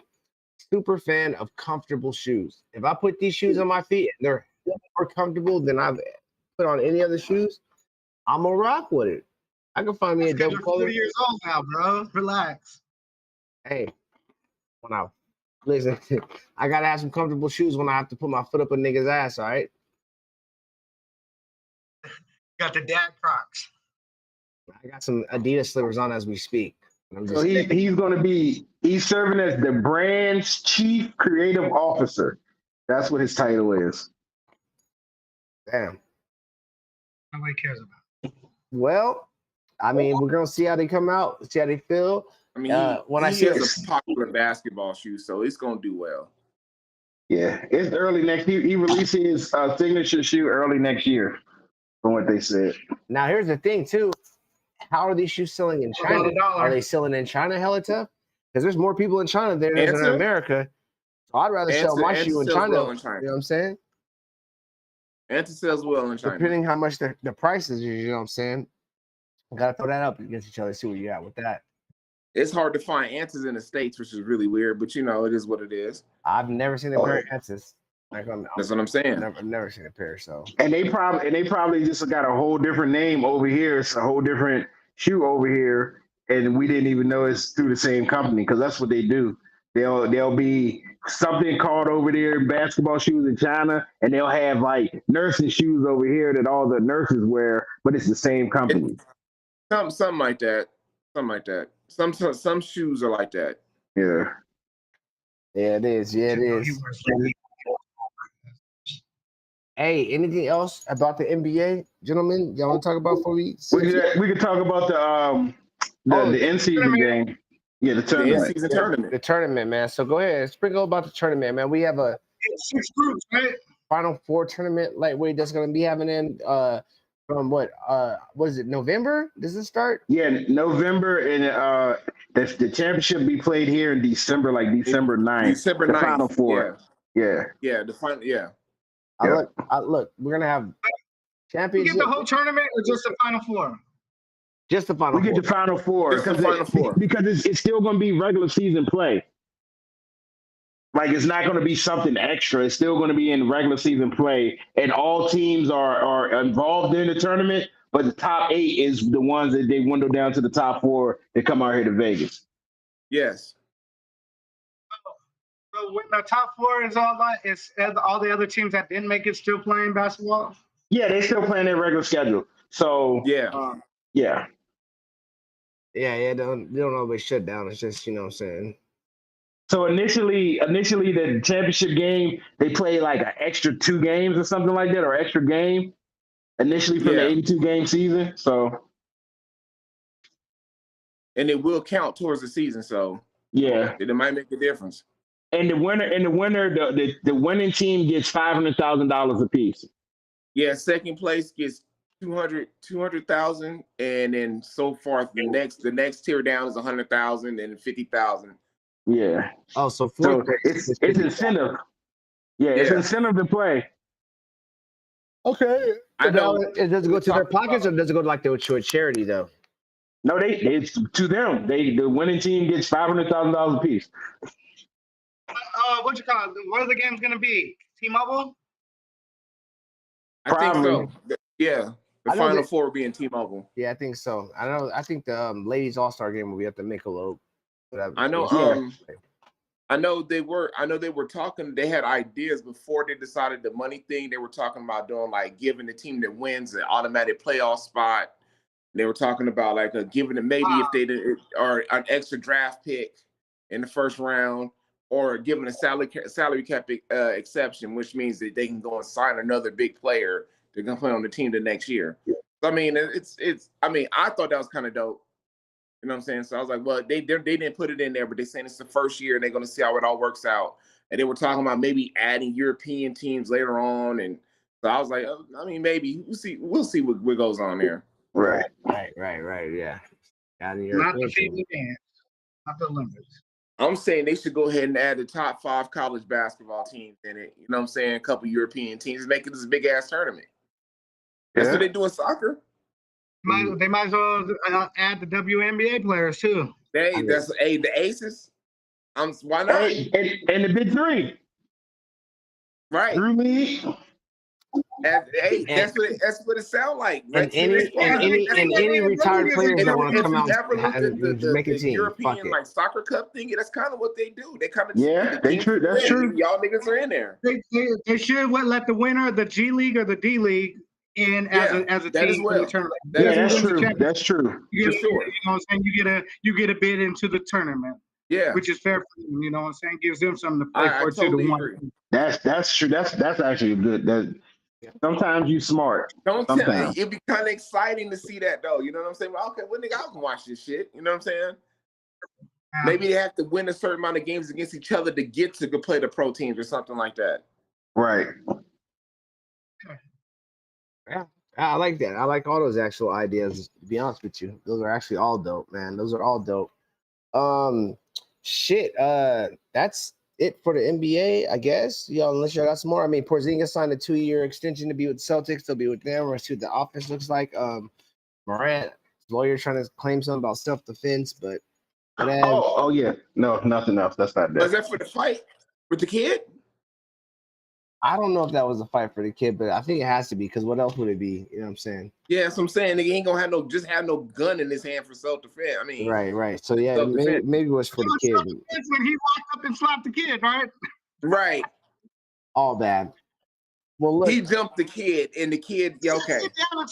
super fan of comfortable shoes. If I put these shoes on my feet and they're more comfortable than I've put on any other shoes, I'm gonna rock with it. I can find me a You're double color. 40 years old now, bro. Relax. Hey, when I listen, I gotta have some comfortable shoes when I have to put my foot up a nigga's ass. All right. Got the dad Crocs. I got some Adidas slippers on as we speak. I'm So just he's serving as the brand's chief creative officer. That's what his title is. damn. Nobody cares about. Well, I mean, we're gonna see how they come out, see how they feel. I mean, when I he see has a popular basketball shoe, so it's gonna do well. Yeah, it's early next year. He releasing his signature shoe early next year, from what they said. Now, here's the thing, too. How are these shoes selling in China? Are they selling in China hella tough? Because there's more people in China than there is in America. So I'd rather sell my shoe in China. Well You know what I'm saying? Anta sells well in China. Depending how much the price is, you know what I'm saying? Gotta throw that up against each other, see where you're at with that. It's hard to find Antas in the States, which is really weird, but it is what it is. I've never seen a pair of Answers. That's what I'm saying. I've never seen a pair, so. And they probably just got a whole different name over here. It's a whole different shoe over here, and we didn't even know it's through the same company, because that's what they do. They'll be something called over there basketball shoes in China, and they'll have like nursing shoes over here that all the nurses wear, but it's the same company. Something like that. Something like that. Some shoes are like that. Yeah. Yeah, it is. Yeah, it is. Hey, anything else about the NBA, gentlemen? Y'all want to talk about before we? We could talk about the in-season game. Yeah, the tournament. The in-season tournament. The tournament, man. So go ahead, sprinkle about the tournament, man. We have a 6 groups, right? Final Four tournament lightweight that's going to be happening from what is it, November? Does it start? Yeah, November, and the championship be played here in December, like December 9th. December 9th. The Final Four. Yeah. Yeah, the final. Yeah. Look, we're gonna have championship. You get the whole tournament or just the Final Four? Just the Final Four. We get the Final Four. Just the Final Four. Because it's still going to be regular season play. Like, it's not going to be something extra. It's still going to be in regular season play, and all teams are involved in the tournament, but the top 8 is the ones that they window down to the top 4 that come out here to Vegas. Yes. So when the top 4 is all that, is all the other teams that didn't make it still playing basketball? Yeah, they're still playing their regular schedule. So yeah. Yeah. They don't always shut down. It's just, you know what I'm saying. So initially the championship game, they play like an extra 2 games or something like that, or extra game initially from the 82 game season. So, and it will count towards the season. So yeah, it might make a difference. And the winning team gets $500,000 apiece. Yeah, second place gets 200,000, and then so forth. The next tier down is 100,000 and 50,000. Yeah. Oh, so it's incentive. Yeah, it's incentive to play. Okay. I know. Does it go to their pockets, or does it go to like to a charity though? No, it's to them. The winning team gets $500,000 apiece. What you call it? What are the games gonna be? T-Mobile? I think so. Yeah. The Final Four will be in T-Mobile. Yeah, I think so. I think the ladies All-Star game will be at the Michelob. I know. I know they were talking. They had ideas before they decided the money thing. They were talking about doing like giving the team that wins an automatic playoff spot. They were talking about like giving them maybe if they did or an extra draft pick in the first round, or giving a salary cap exception, which means that they can go and sign another big player to come play on the team the next year. So, I mean, it's. I mean, I thought that was kind of dope. You know what I'm saying? So I was like, well, they didn't put it in there, but they're saying it's the first year and they're going to see how it all works out. And they were talking about maybe adding European teams later on. And so I was like, I mean, maybe we'll see what goes on there. Right. Yeah. Not the big dance, not the Olympics. I'm saying they should go ahead and add the top 5 college basketball teams in it. You know what I'm saying? A couple European teams, make it this big ass tournament. That's what they do in soccer. They might as well add the WNBA players too. The aces. Why not? And the big 3. Right. Drew League. That's what it sounds like. Right? And any retired players that want to come out and make a team. European like soccer cup thing, that's kind of what they do. They kind of true. That's true. Y'all niggas are in there. They should let the winner of the G League or the D League in as a team for the tournament. That's true. That's true. You get, you know what I'm saying? You get a bid into the tournament. Yeah, which is fair for them. You know what I'm saying? Gives them something to play for totally too. Agree. That's true. That's actually good. Sometimes you smart. Don't tell me. It'd be kind of exciting to see that though. You know what I'm saying? Well, okay, well, nigga, I can watch this shit. You know what I'm saying? Maybe they have to win a certain amount of games against each other to get to go play the pro teams or something like that. Right. Yeah, I like that. I like all those actual ideas. To be honest with you, those are actually all dope, man. Those are all dope. That's it for the NBA, I guess. Unless y'all got some more. I mean, Porzingis signed a 2-year extension to be with the Celtics. He'll be with them. We'll see what the offense looks like. Morant, his lawyer trying to claim something about self-defense, but oh yeah. No, nothing else. That's not that. Was that for the fight with the kid? I don't know if that was a fight for the kid, but I think it has to be, because what else would it be? You know what I'm saying? Yeah, that's what I'm saying. Nigga ain't gonna have no gun in his hand for self-defense. I mean, right. So yeah, maybe it was for the kid. It's when he walked up and slapped the kid, right? Right. All bad. Well, look, he jumped the kid, and the kid, yeah, okay,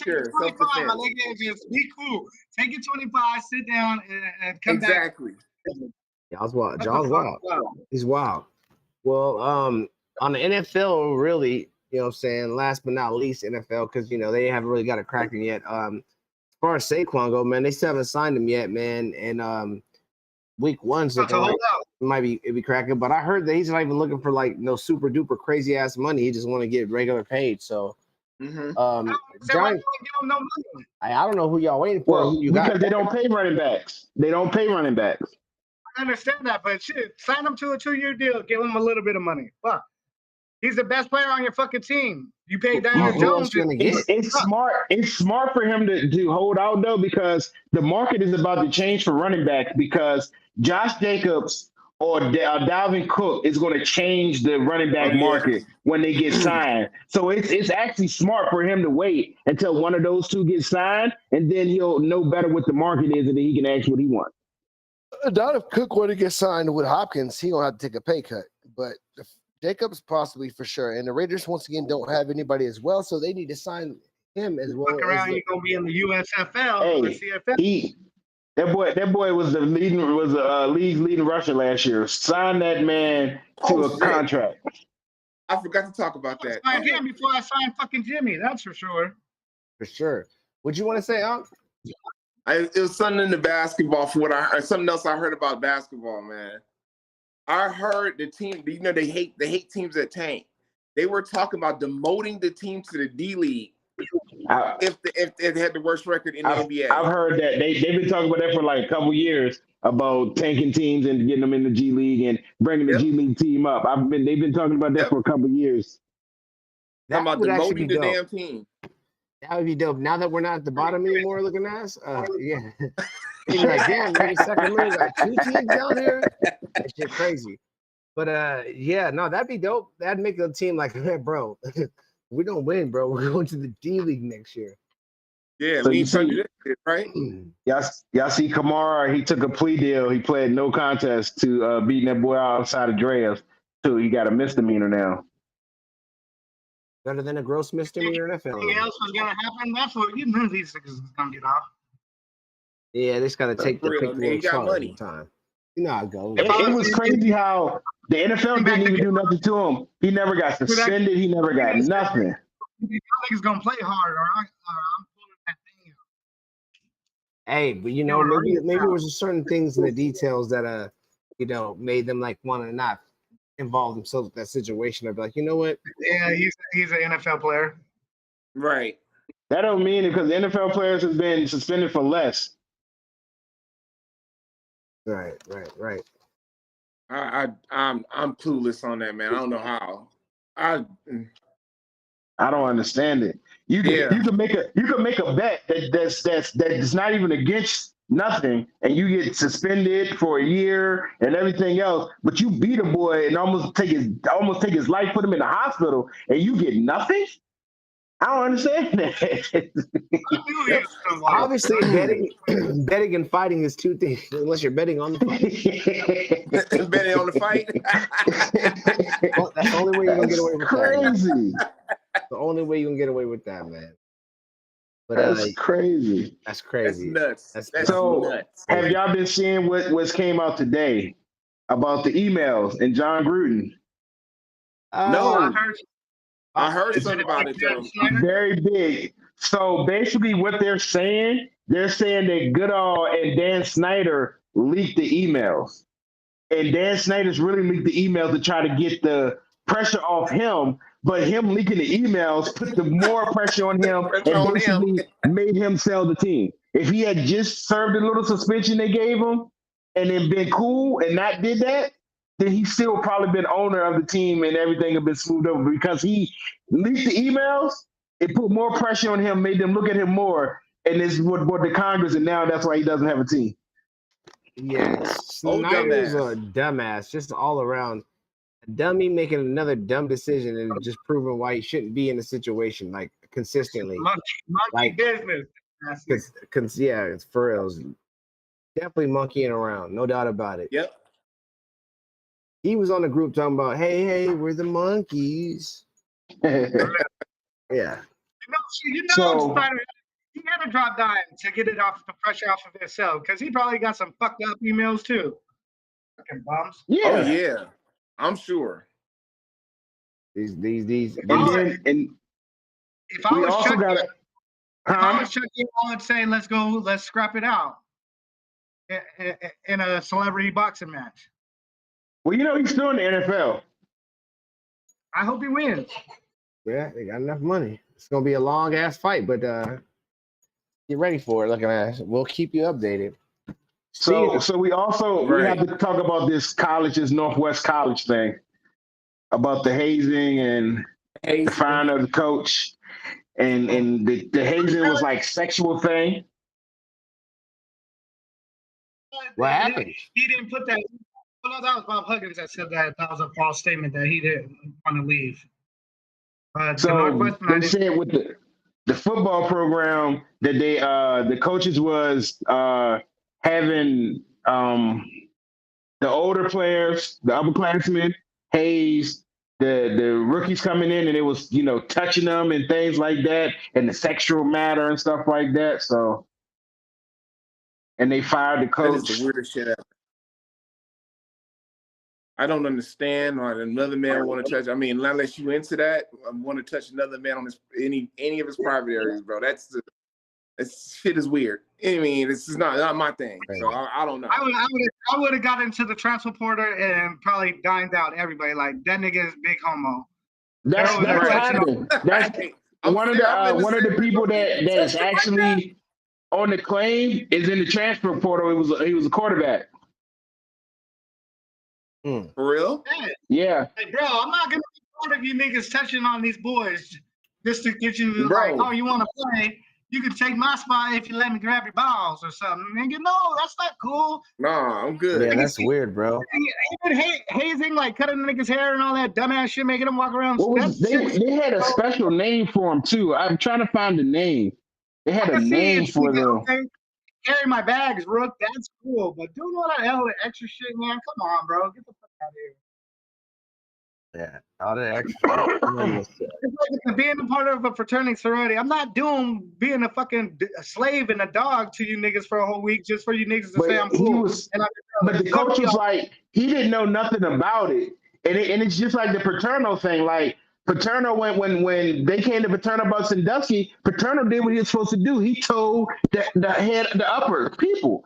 sure, self-defense. Just be cool. Take it 25, sit down, and come back. Exactly. John's wild. He's wild. Well, on the NFL, really, you know what I'm saying, last but not least, NFL, because, you know, they haven't really got a cracking yet. As far as Saquon go, man, they still haven't signed him yet, man. And week 1's looking like it'd be cracking. But I heard that he's not even looking for, like, no super duper crazy ass money. He just want to get regular paid. So, Giants, I don't know who y'all waiting for. Well, because they don't pay running backs. I understand that, but shit, sign him to a 2-year deal. Give him a little bit of money. Fuck. He's the best player on your fucking team. You paid Daniel Jones. It's smart. It's smart for him to hold out though, because the market is about to change for running backs, because Josh Jacobs or Dalvin Cook is going to change the running back market when they get signed. So it's actually smart for him to wait until one of those two gets signed, and then he'll know better what the market is, and then he can ask what he wants. If Cook were to get signed with Hopkins, he gonna have to take a pay cut. But if Jacobs possibly for sure, and the Raiders once again don't have anybody as well, so they need to sign him as well. Fuck around, you're gonna be in the USFL or CFL. That boy was league's leading rusher last year. Sign that man to a contract. I forgot to talk about that. I signed him before I signed fucking Jimmy. That's for sure. For sure. What you want to say, Hump? It was something in the basketball for what I heard. Something else I heard about basketball, man. I heard the team, you know, they hate teams that tank. They were talking about demoting the team to the D League if they had the worst record in the NBA. I've heard that they've been talking about that for like a couple years, about tanking teams and getting them in the G League and bringing the G League team up. They've been talking about that for a couple years. Talking about demoting the damn team. That would be dope. Now that we're not at the bottom anymore, looking at us, yeah. You're like, damn, maybe Sacramento got 2 teams down here. That shit crazy. But yeah, no, that'd be dope. That'd make a team like, hey, bro, we don't win, bro. We're going to the D League next year. Yeah, So we you ain't trying to see, do that shit, right? y'all see Kamara, he took a plea deal. He pled no contest to beating that boy outside of Dreas. So he got a misdemeanor now. Better than a gross misdemeanor and a Anything felony. else was gonna happen? That's what you knew these niggas was gonna get off. Yeah, they just gotta take For the real, pick the man, little you got charge money. in time. You know how it goes. If I It was crazy how the NFL didn't even do nothing to him. He never got suspended. He never got nothing. Y'all niggas gonna play hard, or I'm pulling that thing out. Hey, but you know, maybe there was just certain things in the details that you know, made them like want to not involve themselves with that situation. I'd be like, you know what? Yeah, he's an NFL player. Right. That don't mean it because NFL players have been suspended for less. Right. I'm clueless on that, man. I don't know how. I don't understand it. You Yeah. can make a bet that's not even against nothing, and you get suspended for a year and everything else. But you beat a boy and almost take his life, put him in the hospital, and you get nothing. I don't understand that. Obviously, betting and fighting is two things. Unless you're betting on the fight. Betting on the fight. Well, that's the only way you're gonna get away with crazy. that. The only way you can get away with that, man. But That's crazy. That's crazy. That's nuts. That's So, nuts. have y'all been seeing what's came out today about the emails and John Gruden? No. I I heard something about it though. Very big. So basically, what they're saying that Goodall and Dan Snyder leaked the emails, and Dan Snyder's really leaked the emails to try to get the pressure off him. But him leaking the emails put the more pressure on him and basically made him sell the team. If he had just served a little suspension they gave him and then been cool and not did that, then he still probably been owner of the team and everything had been smoothed over. Because he leaked the emails, it put more pressure on him, made them look at him more, and this is what the Congress, and now that's why he doesn't have a team. Yeah, Snyder's a dumbass, just all around. A dummy making another dumb decision and just proving why he shouldn't be in the situation, like consistently. Monkey business. Yeah, it's for real. Definitely monkeying around, no doubt about it. Yep. He was on the group talking about, hey, we're the monkeys. Yeah. So, Snyder, he had to drop dime to get it off the pressure off of himself because he probably got some fucked up emails too. Fucking bums. Yeah. Oh yeah, I'm sure. These. If I was Chucky Allen saying, let's scrap it out in a celebrity boxing match. Well, he's still in the NFL. I hope he wins. Yeah, they got enough money. It's gonna be a long ass fight, but get ready for it. Looking at it. We'll keep you updated. So we have to talk about this Northwest College thing about the hazing and the firing of the coach, and the hazing was like sexual thing. What happened? He didn't put that. Well, no, that was Bob Huggins that said that was a false statement that he didn't want to leave. So they said with the football program that they the coaches was having the older players, the upperclassmen, haze the rookies coming in, and it was touching them and things like that, and the sexual matter and stuff like that. So, and they fired the coach. That is the weirdest shit ever. I don't understand why another man want to touch. I mean, unless you into that, want to touch another man on any of his private areas, bro. That shit is weird. I mean, this is not my thing. So I don't know. I would have got into the transfer portal and probably dined out everybody. Like that nigga is big homo. That's what happened. That's one of the people that's actually on the claim is in the transfer portal. He was a quarterback. For real? Yeah. Hey, bro, I'm not gonna be part of you niggas touching on these boys just to get you like, oh, you want to play? You can take my spot if you let me grab your balls or something. Nigga, no, that's not cool. Nah, I'm good. Yeah, that's weird, bro. Even hazing, like cutting niggas' hair and all that dumbass shit, making them walk around. They had a special name for him too. I'm trying to find the name. They had I a can see name it. for them. Okay, carry my bags, Rook. That's cool. But doing all that extra shit, man, come on, bro. Get the fuck out of here. Yeah, all that extra. It's like being a part of a fraternity sorority. I'm not doing being a fucking slave and a dog to you niggas for a whole week just for you niggas to But say I'm he cool. was, And but the coach was like, he didn't know nothing about it, and it's just like the Paterno thing. Like Paterno, when they came to Paterno about Sandusky, Paterno did what he was supposed to do. He told the upper people.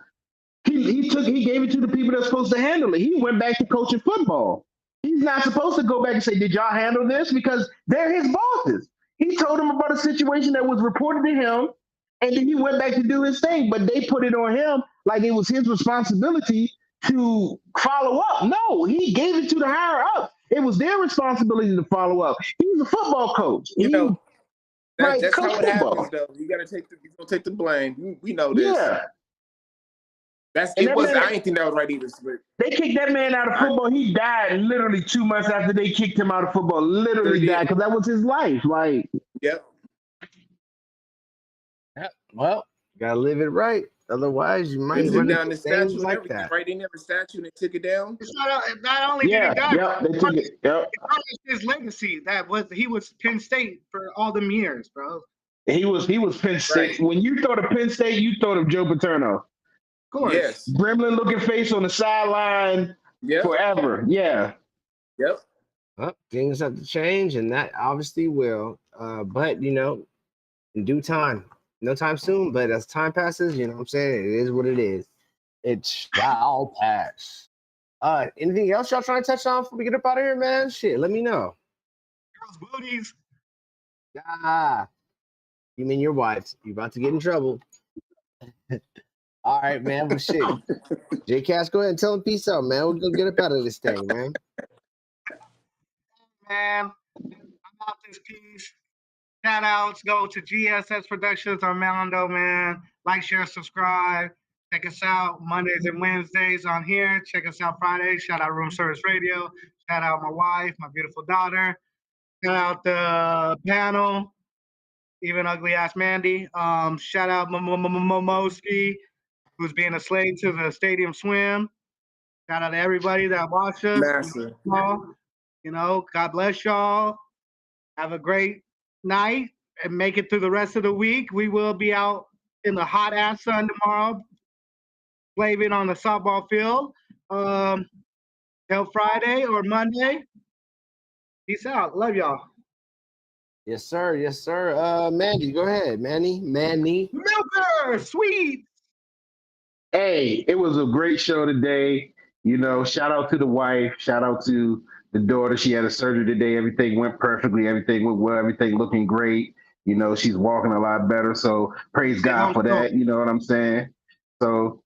He gave it to the people that's supposed to handle it. He went back to coaching football. He's not supposed to go back and say, "Did y'all handle this?" Because they're his bosses. He told them about a situation that was reported to him, and then he went back to do his thing. But they put it on him like it was his responsibility to follow up. No, he gave it to the higher up. It was their responsibility to follow up. He's a football coach. You He know, like that's coach how it football. happens, though. You got to take the blame. We know this. Yeah. It was. I ain't think that was right either. They kicked that man out of football. He died literally 2 months after they kicked him out of football. Literally died because that was his life. Like, yep. Well, gotta live it right. Otherwise, you might They took run down into the statue things and like everything, that. right? They never statue and they took it down. It's not only did he die, they took it. Yep. his legacy. He was Penn State for all them years, bro. He was Penn State. Right. When you thought of Penn State, you thought of Joe Paterno. Of course. Yes. Gremlin looking face on the sideline forever. Yeah. Yep. Well, things have to change, and that obviously will. But in due time, no time soon. But as time passes, you know what I'm saying, it is what it is. It shall pass. Anything else y'all trying to touch on before we get up out of here, man? Shit, let me know. Girls' booties. You mean your wife? You about to get in trouble. All right, man. Well, shit. J Cash, go ahead and tell him peace out, man. We're gonna get up out of this thing, man. Man, I'm out this piece. Shout outs go to GSS Productions, Armando, man. Like, share, subscribe. Check us out Mondays and Wednesdays on here. Check us out Fridays. Shout out Room Service Radio. Shout out my wife, my beautiful daughter. Shout out the panel, even ugly ass Mandy. Shout out Momoski, who's being a slave to the stadium swim. Shout out to everybody that watched us. Massive. God bless y'all. Have a great night and make it through the rest of the week. We will be out in the hot ass sun tomorrow, slaving on the softball field till Friday or Monday. Peace out. Love y'all. Yes, sir. Yes, sir. Mandy, go ahead. Manny. Milker, sweet. Hey, it was a great show today. Shout out to the wife. Shout out to the daughter. She had a surgery today. Everything went perfectly. Everything went well. Everything looking great. She's walking a lot better. So praise God for that. You know what I'm saying? So,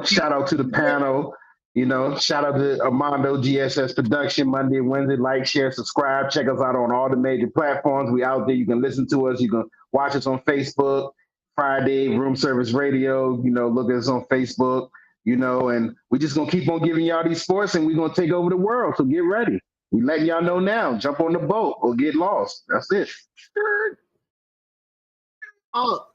shout out to the panel. Shout out to Armando GSS Production, Monday and Wednesday. Like, share, subscribe. Check us out on all the major platforms. We out there. You can listen to us. You can watch us on Facebook. Friday, Room Service Radio. Look at us on Facebook. And we just gonna keep on giving y'all these sports, and we're gonna take over the world. So get ready. We letting y'all know now. Jump on the boat or get lost. That's it. Oh,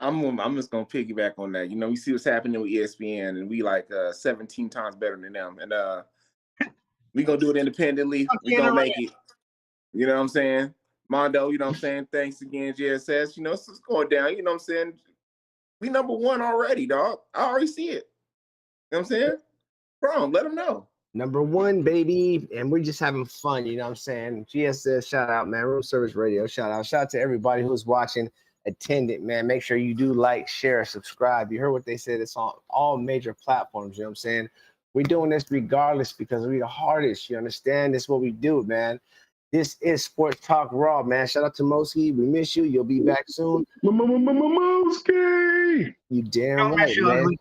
I'm just gonna piggyback on that. We see what's happening with ESPN, and we like 17 times better than them. And we gonna do it independently. We gonna make it. You know what I'm saying? Mondo, you know what I'm saying? Thanks again, GSS. It's going down. You know what I'm saying? We number one already, dog. I already see it. You know what I'm saying? Bro, let them know. Number one, baby. And we're just having fun, you know what I'm saying? GSS, shout out, man. Room Service Radio, shout out. Shout out to everybody who's watching, attended, man. Make sure you do like, share, subscribe. You heard what they said. It's on all major platforms, you know what I'm saying? We're doing this regardless because we're the hardest. You understand? This is what we do, man. This is Sports Talk Raw, man. Shout out to Moski. We miss you. You'll be back soon. Moski! You damn right, man.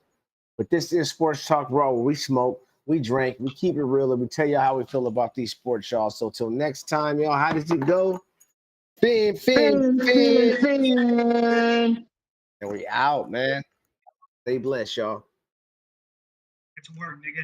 But this is Sports Talk Raw, where we smoke, we drink, we keep it real, and we tell you how we feel about these sports, y'all. So till next time, y'all, how does it go? Fin. And we out, man. Stay blessed, y'all. It's work, nigga.